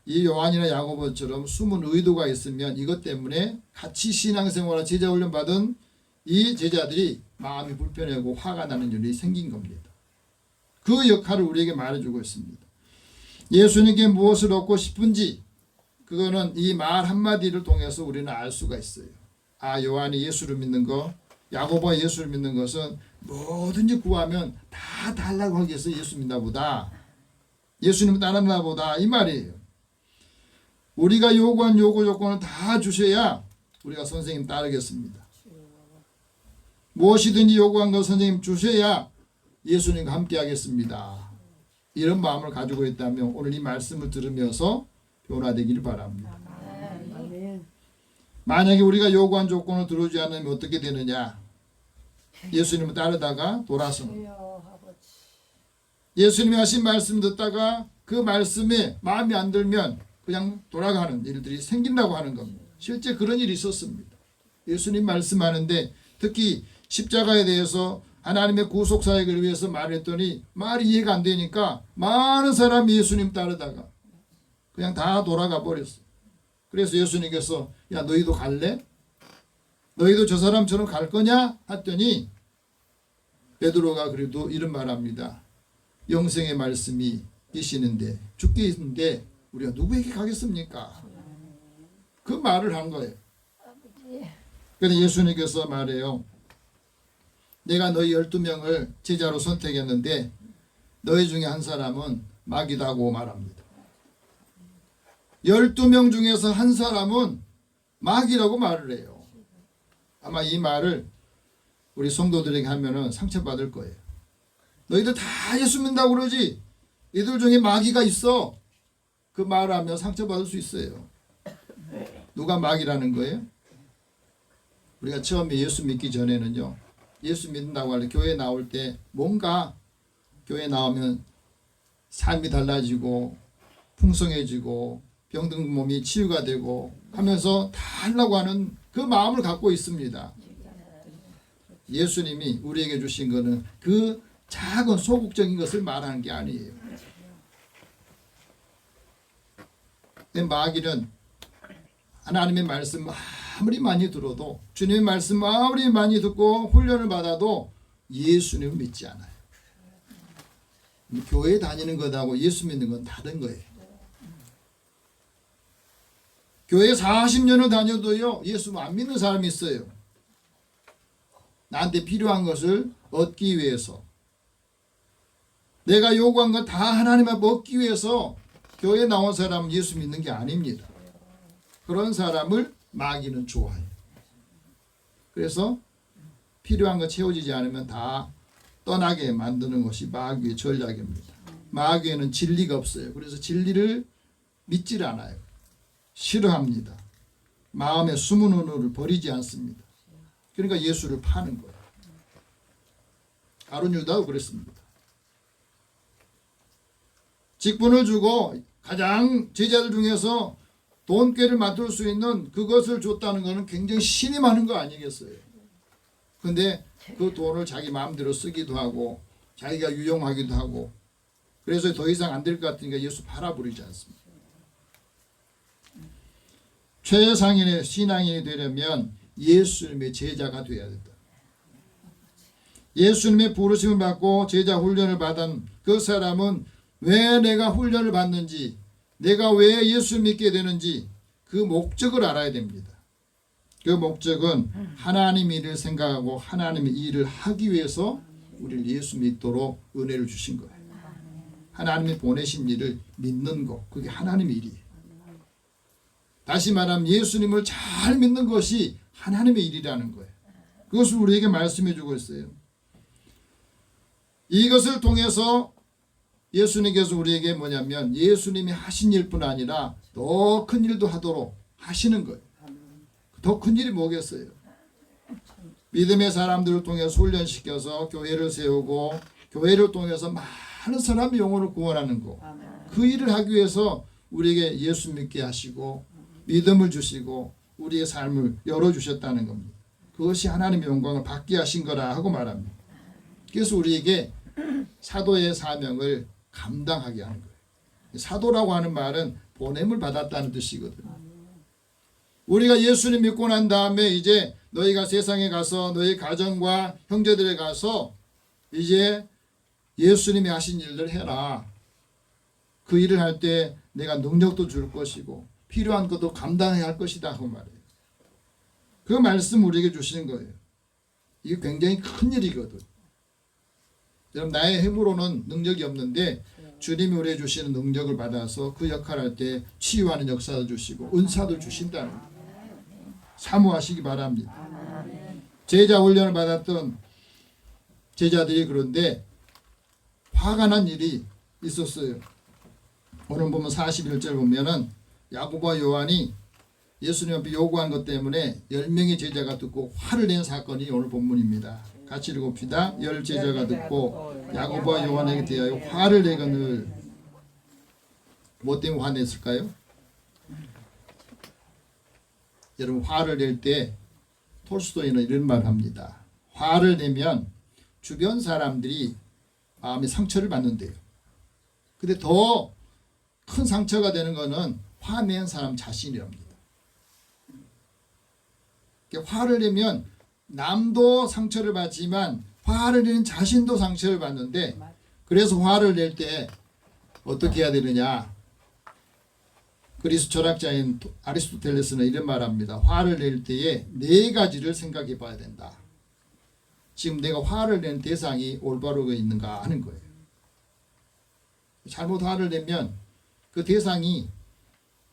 이 요한이나 야고보처럼 숨은 의도가 있으면 이것 때문에 같이 신앙생활과 제자훈련 받은 이 제자들이 마음이 불편하고 화가 나는 일이 생긴 겁니다. 그 역할을 우리에게 말해주고 있습니다. 예수님께 무엇을 얻고 싶은지 그거는 이 말 한마디를 통해서 우리는 알 수가 있어요. 아, 요한이 예수를 믿는 거, 야고보가 예수를 믿는 것은 뭐든지 구하면 다 달라고 하기 위해서 예수 믿나 보다. 예수님 따랐나 보다 이 말이에요. 우리가 요구한 요구 조건을 다 주셔야 우리가 선생님 따르겠습니다. 무엇이든지 요구한 것 선생님 주셔야 예수님과 함께 하겠습니다. 이런 마음을 가지고 있다면 오늘 이 말씀을 들으면서 변화되기를 바랍니다. 만약에 우리가 요구한 조건을 들어주지 않으면 어떻게 되느냐? 예수님을 따르다가 돌아서는, 예수님이 하신 말씀 듣다가 그 말씀에 마음이 안 들면 그냥 돌아가는 일들이 생긴다고 하는 겁니다. 실제 그런 일이 있었습니다. 예수님 말씀하는데 특히 십자가에 대해서 하나님의 구속사역을 위해서 말했더니 말이 이해가 안 되니까 많은 사람이 예수님 따르다가 그냥 다 돌아가 버렸어요. 그래서 예수님께서 야 너희도 갈래? 너희도 저 사람처럼 갈 거냐? 했더니 베드로가 그래도 이런 말합니다. 영생의 말씀이 계시는데 죽게 있는데 우리가 누구에게 가겠습니까? 그 말을 한 거예요. 그래서 예수님께서 말해요. 내가 너희 12명을 제자로 선택했는데 너희 중에 한 사람은 마귀다고 말합니다. 12명 중에서 한 사람은 마귀라고 말을 해요. 아마 이 말을 우리 성도들에게 하면은 상처받을 거예요. 너희들 다 예수 믿는다고 그러지? 이들 중에 마귀가 있어. 그 말을 하면 상처받을 수 있어요. 누가 마귀라는 거예요? 우리가 처음에 예수 믿기 전에는요. 예수 믿는다고 할 때 교회 나올 때 뭔가 교회 나오면 삶이 달라지고 풍성해지고 병든 몸이 치유가 되고 하면서 다 하려고 하는 그 마음을 갖고 있습니다. 예수님이 우리에게 주신 것은 그 작은 소극적인 것을 말하는 게 아니에요. 마귀는 하나님의 말씀 아무리 많이 들어도 주님의 말씀 아무리 많이 듣고 훈련을 받아도 예수님을 믿지 않아요. 교회 다니는 것하고 예수 믿는 건 다른 거예요. 교회 40년을 다녀도요 예수 안 믿는 사람이 있어요. 나한테 필요한 것을 얻기 위해서 내가 요구한 것 다 하나님 앞에 얻기 위해서 교회 나온 사람은 예수 믿는 게 아닙니다. 그런 사람을 마귀는 좋아해요. 그래서 필요한 거 채워지지 않으면 다 떠나게 만드는 것이 마귀의 전략입니다. 마귀에는 진리가 없어요. 그래서 진리를 믿질 않아요. 싫어합니다. 마음에 숨은 은호를 버리지 않습니다. 그러니까 예수를 파는 거예요. 가룟 유다도 그랬습니다. 직분을 주고 가장 제자들 중에서 돈꾀를 맡을 수 있는 그것을 줬다는 것은 굉장히 신임하는 거 아니겠어요? 근데 그 돈을 자기 마음대로 쓰기도 하고 자기가 유용하기도 하고 그래서 더 이상 안 될 것 같으니까 예수 팔아버리지 않습니다. 최상인의 신앙인이 되려면 예수님의 제자가 되어야 된다. 예수님의 부르심을 받고 제자 훈련을 받은 그 사람은 왜 내가 훈련을 받는지 내가 왜 예수를 믿게 되는지 그 목적을 알아야 됩니다. 그 목적은 하나님 일을 생각하고 하나님의 일을 하기 위해서 우리를 예수 믿도록 은혜를 주신 거예요. 하나님이 보내신 일을 믿는 것 그게 하나님의 일이에요. 다시 말하면 예수님을 잘 믿는 것이 하나님의 일이라는 거예요. 그것을 우리에게 말씀해 주고 있어요. 이것을 통해서 예수님께서 우리에게 뭐냐면 예수님이 하신 일뿐 아니라 더 큰 일도 하도록 하시는 거예요. 더 큰 일이 뭐겠어요? 믿음의 사람들을 통해서 훈련시켜서 교회를 세우고 교회를 통해서 많은 사람의 영혼을 구원하는 거. 그 일을 하기 위해서 우리에게 예수 믿게 하시고 믿음을 주시고 우리의 삶을 열어주셨다는 겁니다. 그것이 하나님의 영광을 받게 하신 거라 하고 말합니다. 그래서 우리에게 사도의 사명을 감당하게 하는 거예요. 사도라고 하는 말은 보냄을 받았다는 뜻이거든요. 우리가 예수님 믿고 난 다음에 이제 너희가 세상에 가서 너희 가정과 형제들에 가서 이제 예수님이 하신 일들 해라. 그 일을 할 때 내가 능력도 줄 것이고 필요한 것도 감당해야 할 것이다 그 말이에요. 그 말씀 우리에게 주시는 거예요. 이게 굉장히 큰 일이거든. 여러분 나의 힘으로는 능력이 없는데 주님이 우리에게 주시는 능력을 받아서 그 역할을 할 때 치유하는 역사도 주시고 은사도 주신다는 거예요. 사모하시기 바랍니다. 제자 훈련을 받았던 제자들이 그런데 화가 난 일이 있었어요. 오늘 보면 41절 보면은 야고보와 요한이 예수님 앞에 요구한 것 때문에 10명의 제자가 듣고 화를 낸 사건이 오늘 본문입니다. 같이 읽읍시다. 10 제자가 듣고 야고보와 요한에게 대하여 화를 내거늘. 뭐 때문에 화냈을까요? 여러분 화를 낼 때 톨스토이는 이런 말을 합니다. 화를 내면 주변 사람들이 마음의 상처를 받는데요. 근데 더 큰 상처가 되는 것은 화낸 사람 자신이랍니다. 화를 내면 남도 상처를 받지만 화를 내는 자신도 상처를 받는데 그래서 화를 낼 때 어떻게 해야 되느냐. 그리스 철학자인 아리스토텔레스는 이런 말합니다. 화를 낼 때에 4가지를 생각해 봐야 된다. 지금 내가 화를 낸 대상이 올바르게 있는가 하는 거예요. 잘못 화를 내면 그 대상이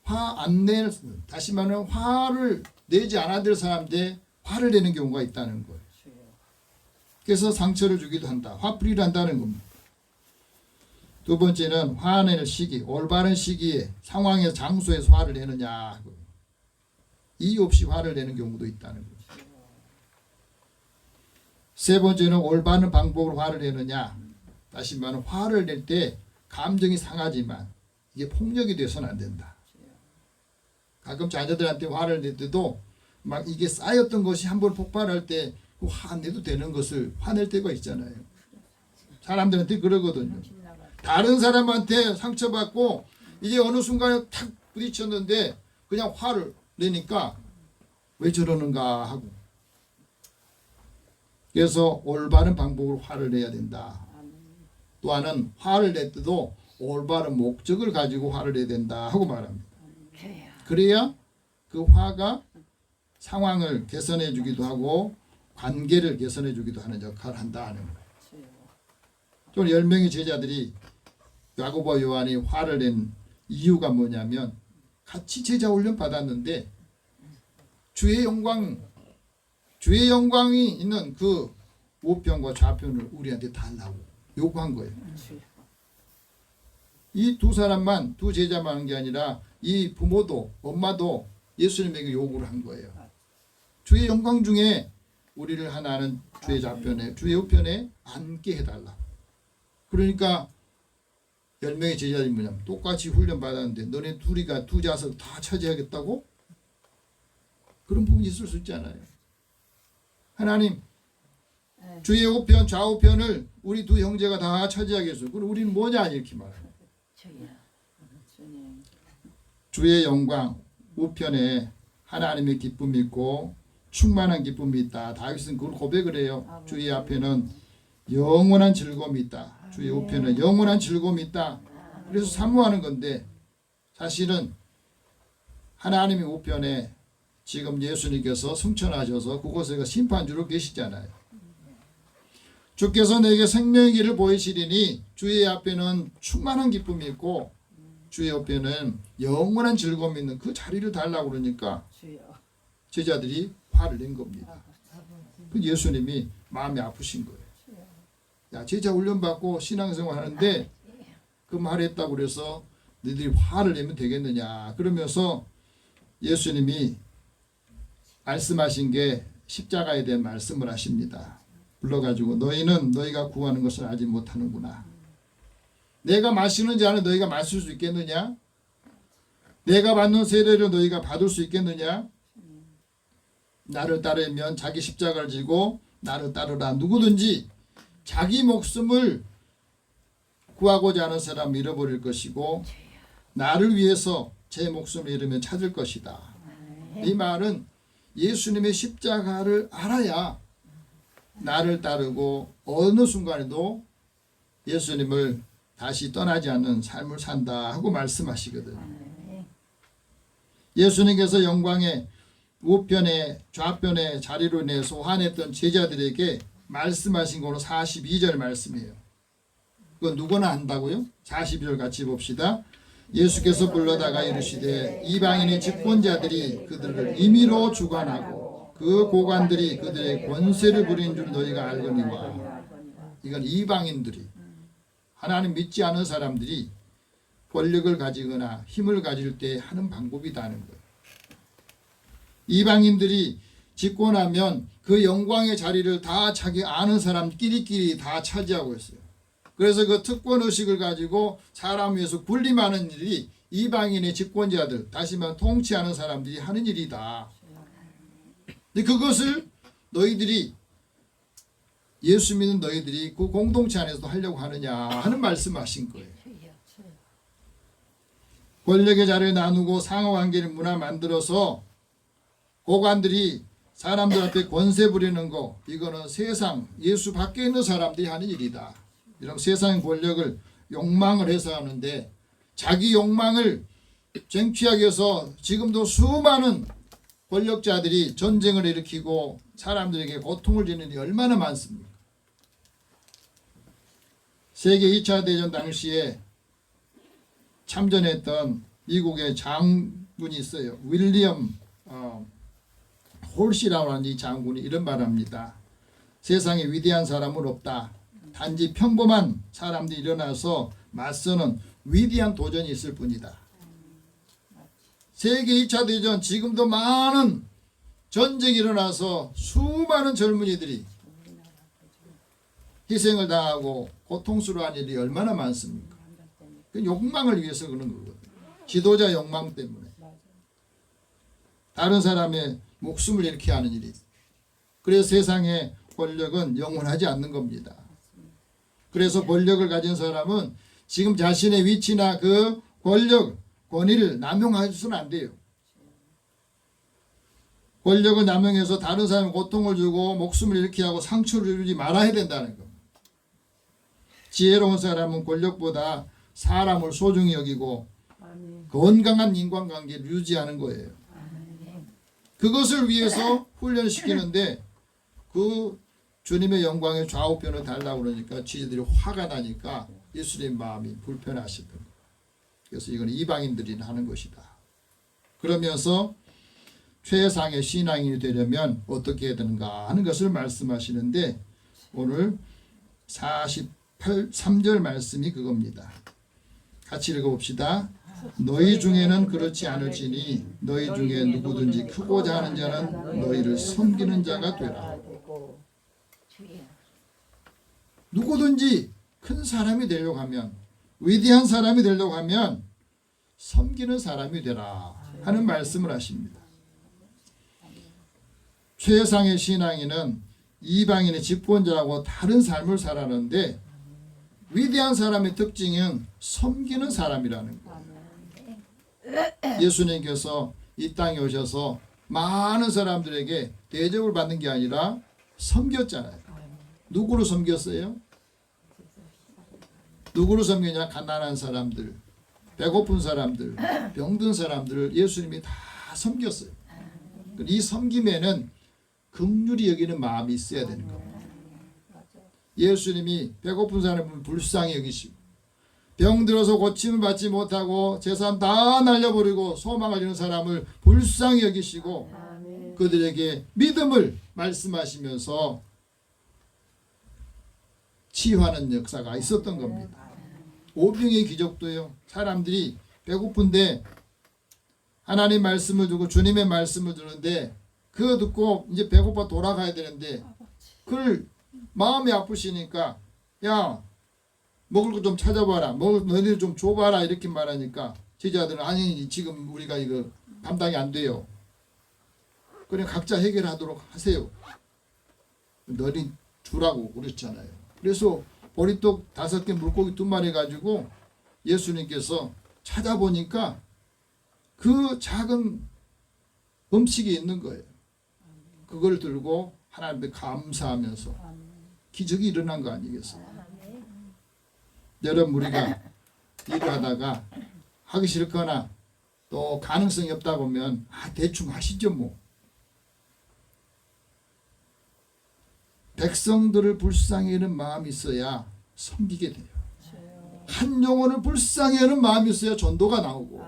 화 안 낼, 다시 말하면 화를 내지 않아야 될 사람인데 화를 내는 경우가 있다는 거예요. 그래서 상처를 주기도 한다. 화풀이를 한다는 겁니다. 두 번째는 화낼 시기, 올바른 시기에 상황에서 장소에서 화를 내느냐. 이유 없이 화를 내는 경우도 있다는 거죠. 세 번째는 올바른 방법으로 화를 내느냐. 다시 말하면 화를 낼 때 감정이 상하지만 이게 폭력이 돼서는 안 된다. 가끔 자녀들한테 화를 낼 때도 막 이게 쌓였던 것이 한번 폭발할 때 화 안 내도 되는 것을 화낼 때가 있잖아요. 사람들한테 그러거든요. 다른 사람한테 상처받고 이제 어느 순간에 탁 부딪혔는데 그냥 화를 내니까 왜 저러는가 하고. 그래서 올바른 방법으로 화를 내야 된다. 또 하나는 화를 낼 때도 올바른 목적을 가지고 화를 내야 된다 하고 말합니다. 그래야 그 화가 상황을 개선해 주기도 하고 관계를 개선해 주기도 하는 역할을 한다 하는 거예요. 좀 10명의 제자들이 야고보와 요한이 화를 낸 이유가 뭐냐면 같이 제자 훈련 받았는데 주의 영광이 있는 그 우편과 좌편을 우리한테 달라고 요구한 거예요. 이 두 사람만, 두 제자만 한 게 아니라 이 부모도 엄마도 예수님에게 요구를 한 거예요. 주의 영광 중에 우리를 하나는 주의 좌편에 주의 우편에 앉게 해달라. 그러니까 10명의 제자들이 뭐냐면 똑같이 훈련 받았는데 너네 둘이가 두 좌석 다 차지하겠다고? 그런 부분이 있을 수 있잖아요. 하나님 주의 우편 좌우편을 우리 두 형제가 다 차지하겠어요. 그럼 우리는 뭐냐 이렇게 말해요. 주의 영광 우편에 하나님의 기쁨이 있고 충만한 기쁨이 있다. 다윗은 그걸 고백을 해요. 주의 앞에는 영원한 즐거움이 있다. 주의 우편에 영원한 즐거움이 있다. 그래서 사모하는 건데 사실은 하나님의 우편에 지금 예수님께서 승천하셔서 그곳에 심판주로 계시잖아요. 주께서 내게 생명의 길을 보이시리니 주의 앞에는 충만한 기쁨이 있고 주의 옆에는 영원한 즐거움이 있는 그 자리를 달라고 그러니까 제자들이 화를 낸 겁니다. 그 예수님이 마음이 아프신 거예요. 야, 제자 훈련받고 신앙생활 하는데 그 말 했다고 그래서 너희들이 화를 내면 되겠느냐. 그러면서 예수님이 말씀하신 게 십자가에 대한 말씀을 하십니다. 불러가지고 너희는 너희가 구하는 것을 알지 못하는구나. 내가 마시는 잔을 너희가 마실 수 있겠느냐? 내가 받는 세례를 너희가 받을 수 있겠느냐? 나를 따르면 자기 십자가를 지고 나를 따르라. 누구든지 자기 목숨을 구하고자 하는 사람 잃어버릴 것이고 나를 위해서 제 목숨을 잃으면 찾을 것이다. 이 말은 예수님의 십자가를 알아야 나를 따르고 어느 순간에도 예수님을 다시 떠나지 않는 삶을 산다 하고 말씀하시거든요. 예수님께서 영광의 우편에 좌편에 자리로 내 소환했던 제자들에게 말씀하신 거는 42절 말씀이에요. 그건 누구나 한다고요? 42절 같이 봅시다. 예수께서 불러다가 이르시되 이방인의 집권자들이 그들을 임의로 주관하고 그 고관들이 그들의 권세를 부리는 줄 너희가 알거니와. 이건 이방인들이, 하나님 믿지 않은 사람들이 권력을 가지거나 힘을 가질 때 하는 방법이다는 거예요. 이방인들이 집권하면 그 영광의 자리를 다 자기 아는 사람끼리끼리 다 차지하고 있어요. 그래서 그 특권의식을 가지고 사람 위해서 군림하는 일이 이방인의 집권자들, 다시 말해 통치하는 사람들이 하는 일이다. 근데 그것을 너희들이, 예수 믿는 너희들이 그 공동체 안에서도 하려고 하느냐 하는 말씀하신 거예요. 권력의 자리를 나누고 상호관계를 문화 만들어서 고관들이 사람들 앞에 권세 부리는 거, 이거는 세상, 예수 밖에 있는 사람들이 하는 일이다. 이런 세상의 권력을 욕망을 해서 하는데, 자기 욕망을 쟁취하기 위해서 지금도 수많은 권력자들이 전쟁을 일으키고 사람들에게 고통을 주는 일이 얼마나 많습니까? 세계 2차 대전 당시에 참전했던 미국의 장군이 있어요. 윌리엄 홀시라고 하는 이 장군이 이런 말을 합니다. 세상에 위대한 사람은 없다. 단지 평범한 사람들이 일어나서 맞서는 위대한 도전이 있을 뿐이다. 세계 2차 대전, 지금도 많은 전쟁이 일어나서 수많은 젊은이들이 희생을 당하고 고통스러운 일이 얼마나 많습니까? 그 욕망을 위해서 그런 거거든요. 지도자 욕망 때문에. 다른 사람의 목숨을 잃게 하는 일이. 그래서 세상의 권력은 영원하지 않는 겁니다. 그래서 권력을 가진 사람은 지금 자신의 위치나 그 권력, 권위를 남용해서는 안 돼요. 권력을 남용해서 다른 사람에 고통을 주고 목숨을 잃게 하고 상처를 주지 말아야 된다는 겁니다. 지혜로운 사람은 권력보다 사람을 소중히 여기고 건강한 인간관계를 유지하는 거예요. 그것을 위해서 훈련시키는데 그 주님의 영광의 좌우편을 달라고 그러니까 지들이 화가 나니까 예수님 마음이 불편하시던 거예요. 그래서 이건 이방인들이 하는 것이다. 그러면서 최상의 신앙인이 되려면 어떻게 해야 되는가 하는 것을 말씀하시는데, 오늘 3절 말씀이 그겁니다. 같이 읽어봅시다. 너희 중에는 그렇지 않을지니 너희 중에 누구든지 크고자 하는 자는 너희를 섬기는 자가 되라. 누구든지 큰 사람이 되려고 하면, 위대한 사람이 되려고 하면 섬기는 사람이 되라 하는 말씀을 하십니다. 최상의 신앙인은 이방인의 집권자하고 다른 삶을 살아가는데, 위대한 사람의 특징은 섬기는 사람이라는 거예요. 예수님께서 이 땅에 오셔서 많은 사람들에게 대접을 받는 게 아니라 섬겼잖아요. 누구를 섬겼어요? 누구를 섬기냐? 가난한 사람들, 배고픈 사람들, 병든 사람들을 예수님이 다 섬겼어요. 이 섬김에는 긍휼히 여기는 마음이 있어야 되는 겁니다. 예수님이 배고픈 사람을 불쌍히 여기시고, 병들어서 고침을 받지 못하고 재산 다 날려버리고 소망을 잃은 사람을 불쌍히 여기시고 그들에게 믿음을 말씀하시면서 치유하는 역사가 있었던 겁니다. 오병의 기적도요. 사람들이 배고픈데 하나님 말씀을 두고 주님의 말씀을 듣는데, 그거 듣고 이제 배고파 돌아가야 되는데 그걸 마음이 아프시니까, 야 먹을 거 좀 찾아봐라, 먹을 너희들 좀 줘봐라 이렇게 말하니까 제자들은 아니 지금 우리가 이거 감당이 안 돼요. 그냥 각자 해결하도록 하세요. 너희 주라고 그랬잖아요. 그래서 보리떡 5개 물고기 2마리 가지고 예수님께서 찾아보니까 그 작은 음식이 있는 거예요. 그걸 들고 하나님께 감사하면서 기적이 일어난 거 아니겠어요? 여러분 우리가 일을 하다가 하기 싫거나 또 가능성이 없다 보면 대충 하시죠 뭐. 백성들을 불쌍히 여는 마음이 있어야 섬기게 돼요. 한 영혼을 불쌍히 여는 마음이 있어야 전도가 나오고,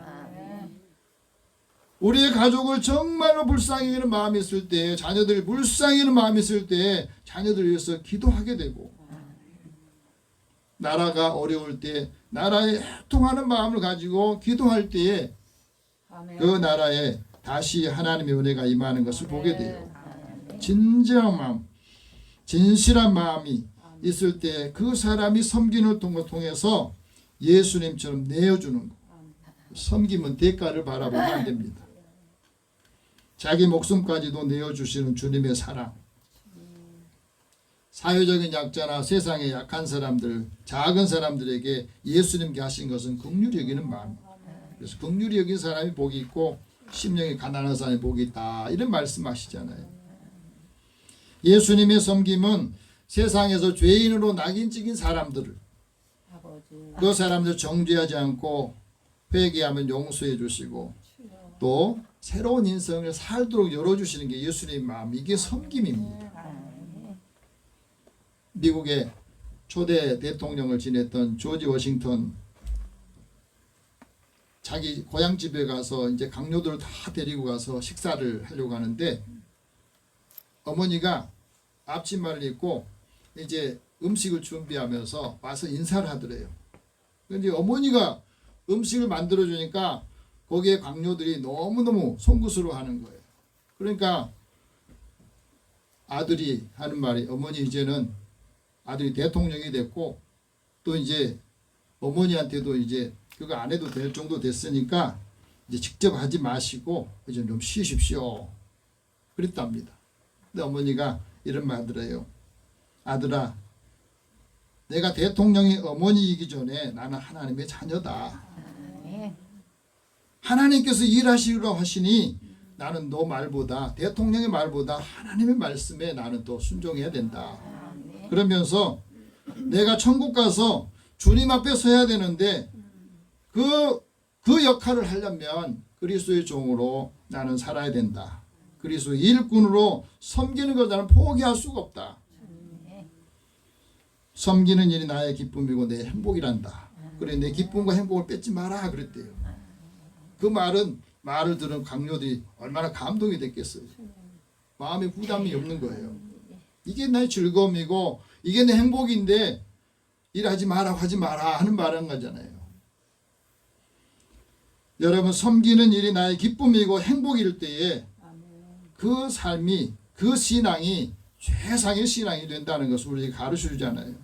우리의 가족을 정말로 불쌍히 여는 마음이 있을 때, 자녀들을 불쌍히 여는 마음이 있을 때 자녀들을 위해서 기도하게 되고, 나라가 어려울 때 나라에 애통하는 마음을 가지고 기도할 때에 그 나라에 다시 하나님의 은혜가 임하는 것을 보게 돼요. 진정한 마음, 진실한 마음이 있을 때 그 사람이 섬기는 걸 통해서 예수님처럼 내어주는 거. 섬김은 대가를 바라보면 안 됩니다. 자기 목숨까지도 내어주시는 주님의 사랑. 사회적인 약자나 세상의 약한 사람들, 작은 사람들에게 예수님께 하신 것은 긍휼히 여기는 마음. 그래서 긍휼히 여긴 사람이 복이 있고 심령이 가난한 사람이 복이 있다, 이런 말씀하시잖아요. 예수님의 섬김은 세상에서 죄인으로 낙인 찍힌 사람들을, 그 사람들 정죄하지 않고 회개하면 용서해 주시고 또 새로운 인생을 살도록 열어주시는 게 예수님의 마음, 이게 섬김입니다. 미국의 초대 대통령을 지냈던 조지 워싱턴, 자기 고향집에 가서 이제 강요들을 다 데리고 가서 식사를 하려고 하는데, 어머니가 앞치마를 입고 이제 음식을 준비하면서 와서 인사를 하더래요. 근데 어머니가 음식을 만들어 주니까 거기에 강요들이 너무너무 송구스러워 하는 거예요. 그러니까 아들이 하는 말이, 어머니 이제는 아들이 대통령이 됐고 또 이제 어머니한테도 이제 그거 안 해도 될 정도 됐으니까 이제 직접 하지 마시고 이제 좀 쉬십시오, 그랬답니다. 근데 어머니가 이런 말 하더래요. 아들아, 내가 대통령이 어머니이기 전에 나는 하나님의 자녀다. 하나님께서 일하시라고 하시니 나는 너 말보다, 대통령의 말보다 하나님의 말씀에 나는 또 순종해야 된다. 그러면서 내가 천국 가서 주님 앞에 서야 되는데 그 역할을 하려면 그리스도의 종으로 나는 살아야 된다. 그리스도의 일꾼으로 섬기는 걸 나는 포기할 수가 없다. 섬기는 일이 나의 기쁨이고 내 행복이란다. 그래, 내 기쁨과 행복을 뺏지 마라 그랬대요. 그 말을 들은 강요들이 얼마나 감동이 됐겠어요. 마음에 부담이 없는 거예요. 이게 나의 즐거움이고 이게 내 행복인데 일하지 마라 하지 마라 하는 말한 거잖아요. 여러분, 섬기는 일이 나의 기쁨이고 행복일 때에 그 삶이, 그 신앙이 최상의 신앙이 된다는 것을 우리에게 가르쳐 주잖아요.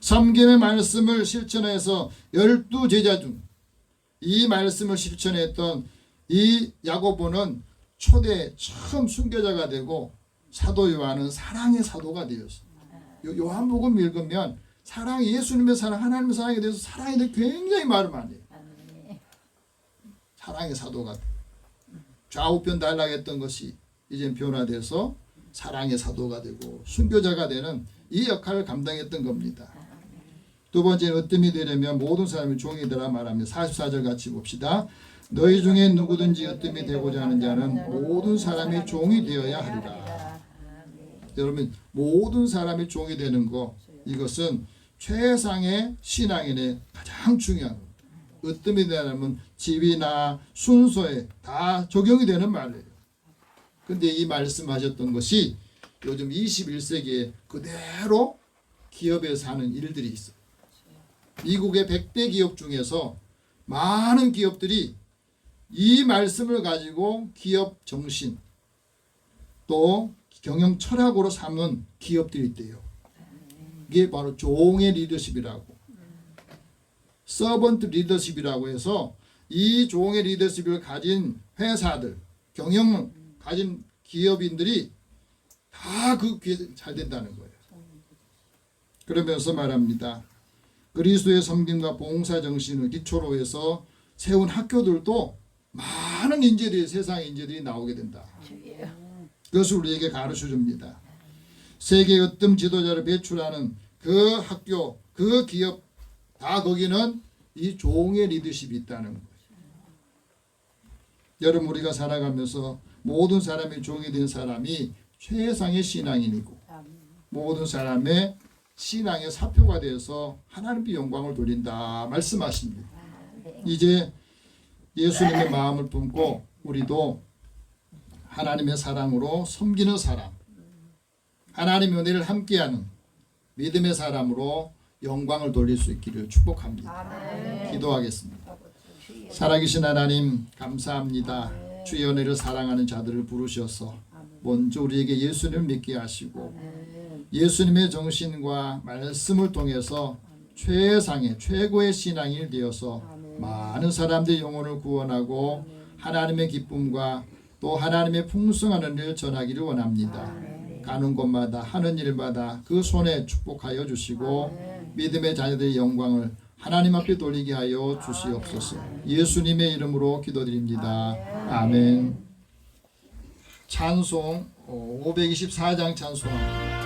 섬김의 말씀을 실천해서 12제자 중 이 말씀을 실천했던 이 야고보는 초대 처음 순교자가 되고 사도 요한은 사랑의 사도가 되었어요. 요한복음 읽으면 사랑, 예수님의 사랑, 하나님의 사랑에 대해서 사랑에 대해 굉장히 말을 많이 해요. 사랑의 사도가 돼요. 좌우편 달락했던 것이 이제 변화돼서 사랑의 사도가 되고 순교자가 되는 이 역할을 감당했던 겁니다. 두 번째는 어뜸이 되려면 모든 사람이 종이 되라 말합니다. 44절 같이 봅시다. 너희 중에 누구든지 어뜸이 되고자 하는 자는 모든 사람이 종이 되어야 하리라. 여러분, 모든 사람이 종이 되는 거, 이것은 최상의 신앙인의 가장 중요한 겁니다. 으뜸이 되려면 지위나 순서에 다 적용이 되는 말이에요. 근데 이 말씀하셨던 것이 요즘 21세기에 그대로 기업에서 하는 일들이 있어요. 미국의 100대 기업 중에서 많은 기업들이 이 말씀을 가지고 기업 정신 또 경영 철학으로 삼은 기업들이 있대요. 이게 바로 종의 리더십이라고, 서번트 리더십이라고 해서 이 종의 리더십을 가진 회사들, 경영을 가진 기업인들이 다 그 귀에 잘 된다는 거예요. 그러면서 말합니다. 그리스도의 섬김과 봉사 정신을 기초로 해서 세운 학교들도 많은 인재들이 세상 인재들이 나오게 된다. 그것을 우리에게 가르쳐 줍니다. 세계 어떤 지도자를 배출하는 그 학교, 그 기업 다 거기는 이 종의 리더십이 있다는 거예요. 여러분 우리가 살아가면서 모든 사람이 종이 된 사람이 최상의 신앙인이고 모든 사람의 신앙의 사표가 되어서 하나님께 영광을 돌린다 말씀하십니다. 이제 예수님의 마음을 품고 우리도 하나님의 사랑으로 섬기는 사람, 하나님의 은혜를 함께하는 믿음의 사람으로 영광을 돌릴 수 있기를 축복합니다. 기도하겠습니다. 살아계신 하나님 감사합니다. 주의 은혜를 사랑하는 자들을 부르셔서 먼저 우리에게 예수님을 믿게 하시고 예수님의 정신과 말씀을 통해서 최상의 최고의 신앙인이 되어서 많은 사람들의 영혼을 구원하고 하나님의 기쁨과 또 하나님의 풍성한 은혜를 전하기를 원합니다. 가는 곳마다 하는 일마다 그 손에 축복하여 주시고 믿음의 자녀들의 영광을 하나님 앞에 돌리게 하여 주시옵소서. 예수님의 이름으로 기도드립니다. 아멘. 찬송 524장 찬송합니다.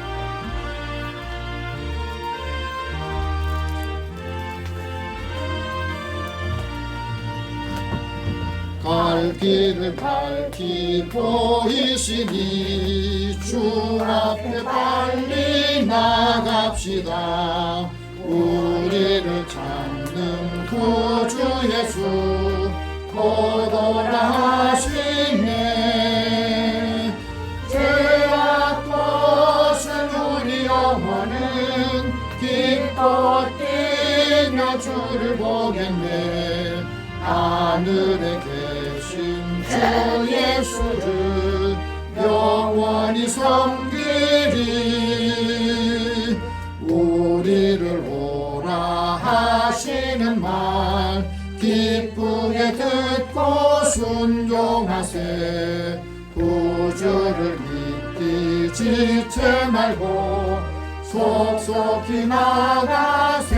갈 길을 밝히 보이시니 주 앞에 빨리 나갑시다. 우리를 찾는 구주 예수 보도라 하시네. 죄악 벗은 우리 영혼은 기뻐 뛰며 주를 보겠네. 하늘에 계신 주 예수를 영원히 섬기리. 우리를 오라 하시는 말 기쁘게 듣고 순종하세. 구주를 믿기 지체 말고 속속히 나가세.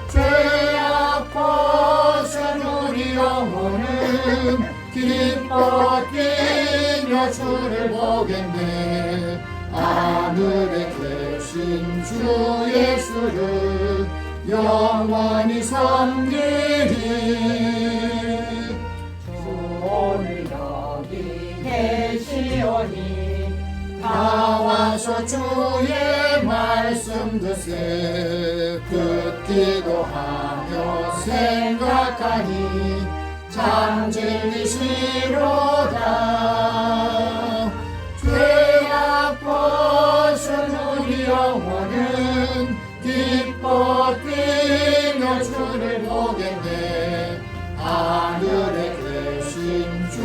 죄악 벗은 우리 영혼은 기뻐 뛰며 주를 보겠네. 하늘에 계신 주 예수를 영원히 섬기리. 주 오늘 여기 계시오니 나와서 주의 말씀 듣세. 듣기도 하며 생각하니 참 진리시로다. 죄악 벗은 우리 영혼은 기뻐 뛰며 주를 보겠네. 하늘에 계신 주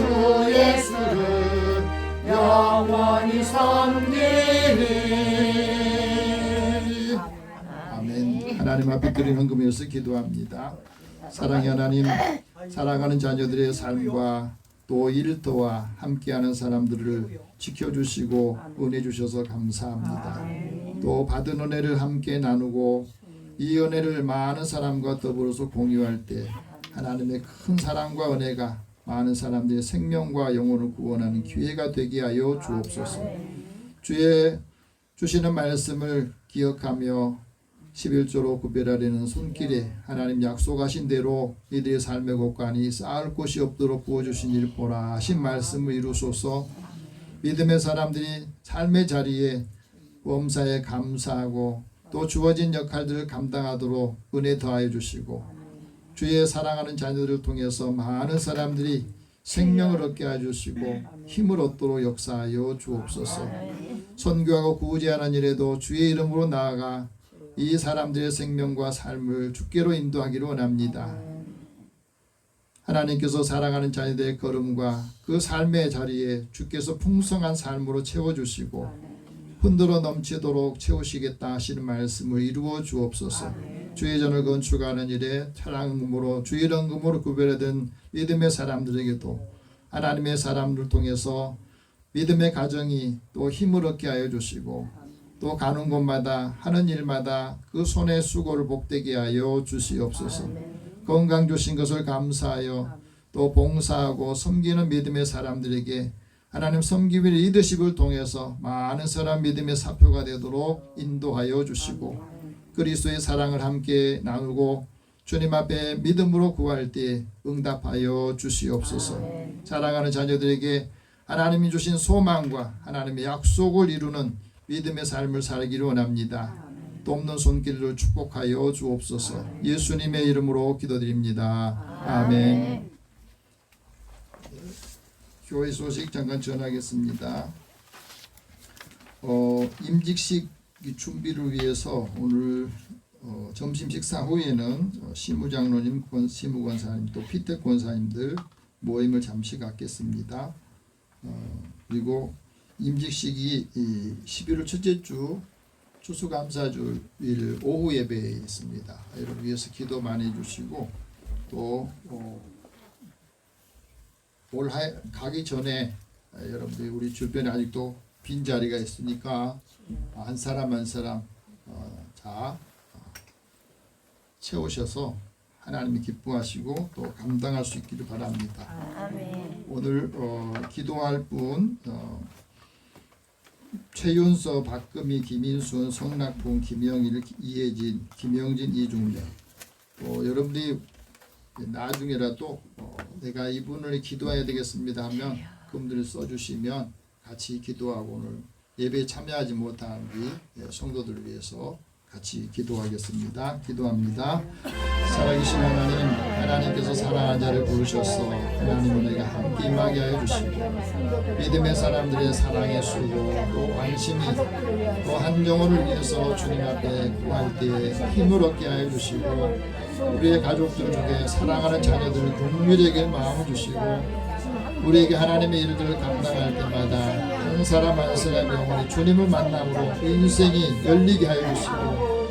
예수를 영원히 섬기리. 아멘. 하나님 앞에 드리는 헌금이어서 기도합니다. 사랑의 하나님, 사랑하는 자녀들의 삶과 또 일터와 함께하는 사람들을 지켜주시고 은혜 주셔서 감사합니다. 또 받은 은혜를 함께 나누고 이 은혜를 많은 사람과 더불어서 공유할 때 하나님의 큰 사랑과 은혜가 많은 사람들의 생명과 영혼을 구원하는 기회가 되게 하여 주옵소서. 주의 주시는 말씀을 기억하며 11조로 구별하려는 손길에 하나님 약속하신 대로 이들의 삶의 곳간이 쌓을 곳이 없도록 부어주신 일 보라 하신 말씀을 이루소서. 믿음의 사람들이 삶의 자리에 범사에 감사하고 또 주어진 역할들을 감당하도록 은혜 더하여 주시고 주의 사랑하는 자녀들을 통해서 많은 사람들이 생명을 얻게 해주시고 힘을 얻도록 역사하여 주옵소서. 선교하고 구제하는 일에도 주의 이름으로 나아가 이 사람들의 생명과 삶을 주께로 인도하기를 원합니다. 하나님께서 사랑하는 자녀들의 걸음과 그 삶의 자리에 주께서 풍성한 삶으로 채워주시고 흔들어 넘치도록 채우시겠다 하시는 말씀을 이루어 주옵소서. 주의 전을 건축하는 일에 찬양음으로 주의 헌금으로 구별된 믿음의 사람들에게도 하나님의 사람들 통해서 믿음의 가정이 또 힘을 얻게 하여 주시고 또 가는 곳마다 하는 일마다 그 손의 수고를 복되게 하여 주시옵소서. 건강 주신 것을 감사하여 또 봉사하고 섬기는 믿음의 사람들에게 하나님 섬김의 리더십을 통해서 많은 사람 믿음의 사표가 되도록 인도하여 주시고 그리스도의 사랑을 함께 나누고 주님 앞에 믿음으로 구할 때 응답하여 주시옵소서. 사랑하는 자녀들에게 하나님이 주신 소망과 하나님의 약속을 이루는 믿음의 삶을 살기를 원합니다. 또 없는 손길을 축복하여 주옵소서. 예수님의 이름으로 기도드립니다. 아멘. 교회 소식 잠깐 전하겠습니다. 임직식 준비를 위해서 오늘 점심 식사 후에는 시무장로님, 시무권사님, 또 피택 권사님들 모임을 잠시 갖겠습니다. 그리고 임직식이 11월 첫째 주 추수감사주일 오후 예배에 있습니다. 여러분 위해서 기도 많이 해주시고 또 올 가기 전에 여러분들이 우리 주변에 아직도 빈 자리가 있으니까 한 사람 한 사람 다 채우셔서 하나님이 기뻐하시고 또 감당할 수 있기를 바랍니다. 아멘. 오늘 기도할 분 최윤서, 박금희, 김인순, 성낙봉, 김영일, 이혜진, 김영진, 이중래. 또 여러분들이 나중에라도 내가 이분을 기도해야 되겠습니다 하면 그분들을 써주시면 같이 기도하고 오늘 예배에 참여하지 못한 우리 성도들을 위해서 같이 기도하겠습니다. 기도합니다. 살아계신 하나님, 하나님께서 사랑하는 자를 부르셔서 하나님은 우리가 함께 임하게 하여 주시고 믿음의 사람들의 사랑의 수고 또 관심이 또 한 영혼을 위해서 주님 앞에 구할 때에 힘을 얻게 하여 주시고 우리의 가족들 중에 사랑하는 자녀들 긍휼하게 마음을 주시고 우리에게 하나님의 일들을 감당할 때마다 한 사람 한 사람의 영혼이 주님을 만남으로 인생이 열리게 하여 주시고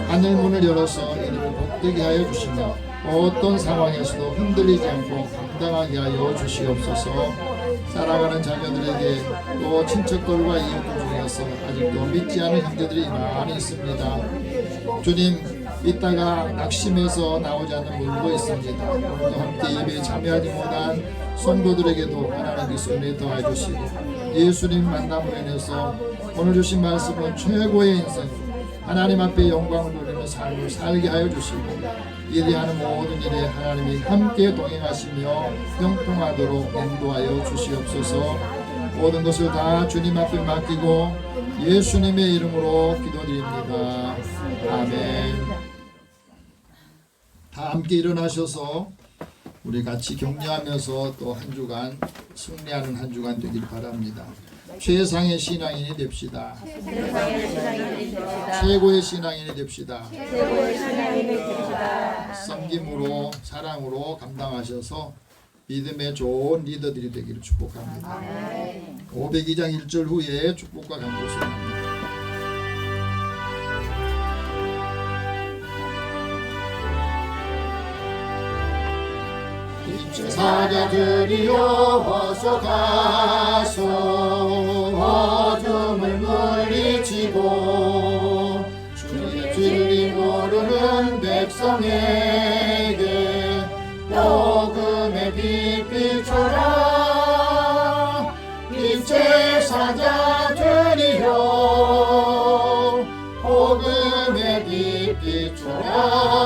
하늘 문을 열어서 이들을 복되게 하여 주시며 어떤 상황에서도 흔들리지 않고 감당하게 하여 주시옵소서. 사랑하는 자녀들에게 또 친척들과 이웃들 중에서 아직도 믿지 않은 형제들이 많이 있습니다. 주님, 이따가 낙심해서 나오지 않는 분도 있습니다. 오늘도 함께 예배에 참여하지 못한 성도들에게도 하나님께서 은혜 더해 주시고 예수님 만남으로 인해서 오늘 주신 말씀은 최고의 인생 하나님 앞에 영광을 돌리는 삶을 살게 하여 주시고 일이 하는 모든 일에 하나님이 함께 동행하시며 형통하도록 인도하여 주시옵소서. 모든 것을 다 주님 앞에 맡기고 예수님의 이름으로 기도드립니다. 아멘. 다 함께 일어나셔서 우리 같이 격려하면서 또 한 주간 승리하는 한 주간 되길 바랍니다. 최상의 신앙인이 됩시다. 최고의 신앙인이 됩시다. 섬김으로 사랑으로 감당하셔서 믿음의 좋은 리더들이 되기를 축복합니다. 502장 1절 후에 축복과 간구 소원합니다. 사자들이여 어서 가소 어둠을 물리치고 주의 진리 모르는 백성에게 복음의 빛 비춰라. 빛의 사자들이여 복음의 빛 비춰라.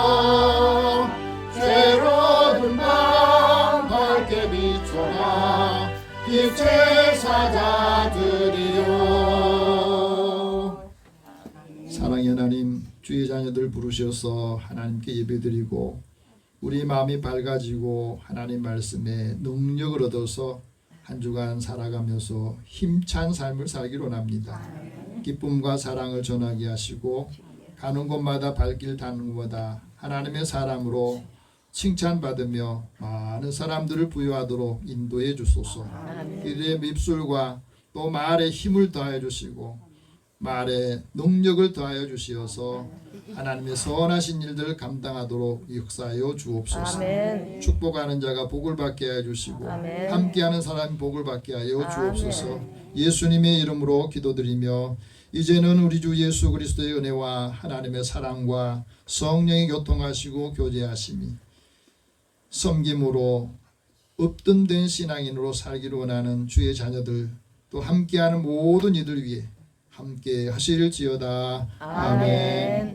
괴로운 밤 밝게 비춰라. 빛의 사자들이여. 사랑의 하나님, 주의 자녀들 부르셔서 하나님께 예배드리고 우리 마음이 밝아지고 하나님 말씀에 능력을 얻어서 한 주간 살아가면서 힘찬 삶을 살기를 원합니다. 기쁨과 사랑을 전하게 하시고 가는 곳마다 발길 닿는 곳마다 하나님의 사람으로 칭찬받으며 많은 사람들을 부여하도록 인도해 주소서. 이들의 입술과 또 말에 힘을 더하여 주시고 말에 능력을 더하여 주시어서 하나님의 선하신 일들을 감당하도록 역사하여 주옵소서. 아멘. 축복하는 자가 복을 받게 하여 주시고 아멘. 함께하는 사람이 복을 받게 하여 주옵소서. 예수님의 이름으로 기도드리며 이제는 우리 주 예수 그리스도의 은혜와 하나님의 사랑과 성령이 교통하시고 교제하심이 섬김으로 업든된 신앙인으로 살기를 원하는 주의 자녀들 또 함께하는 모든 이들 위해 함께 하실지어다. 아멘.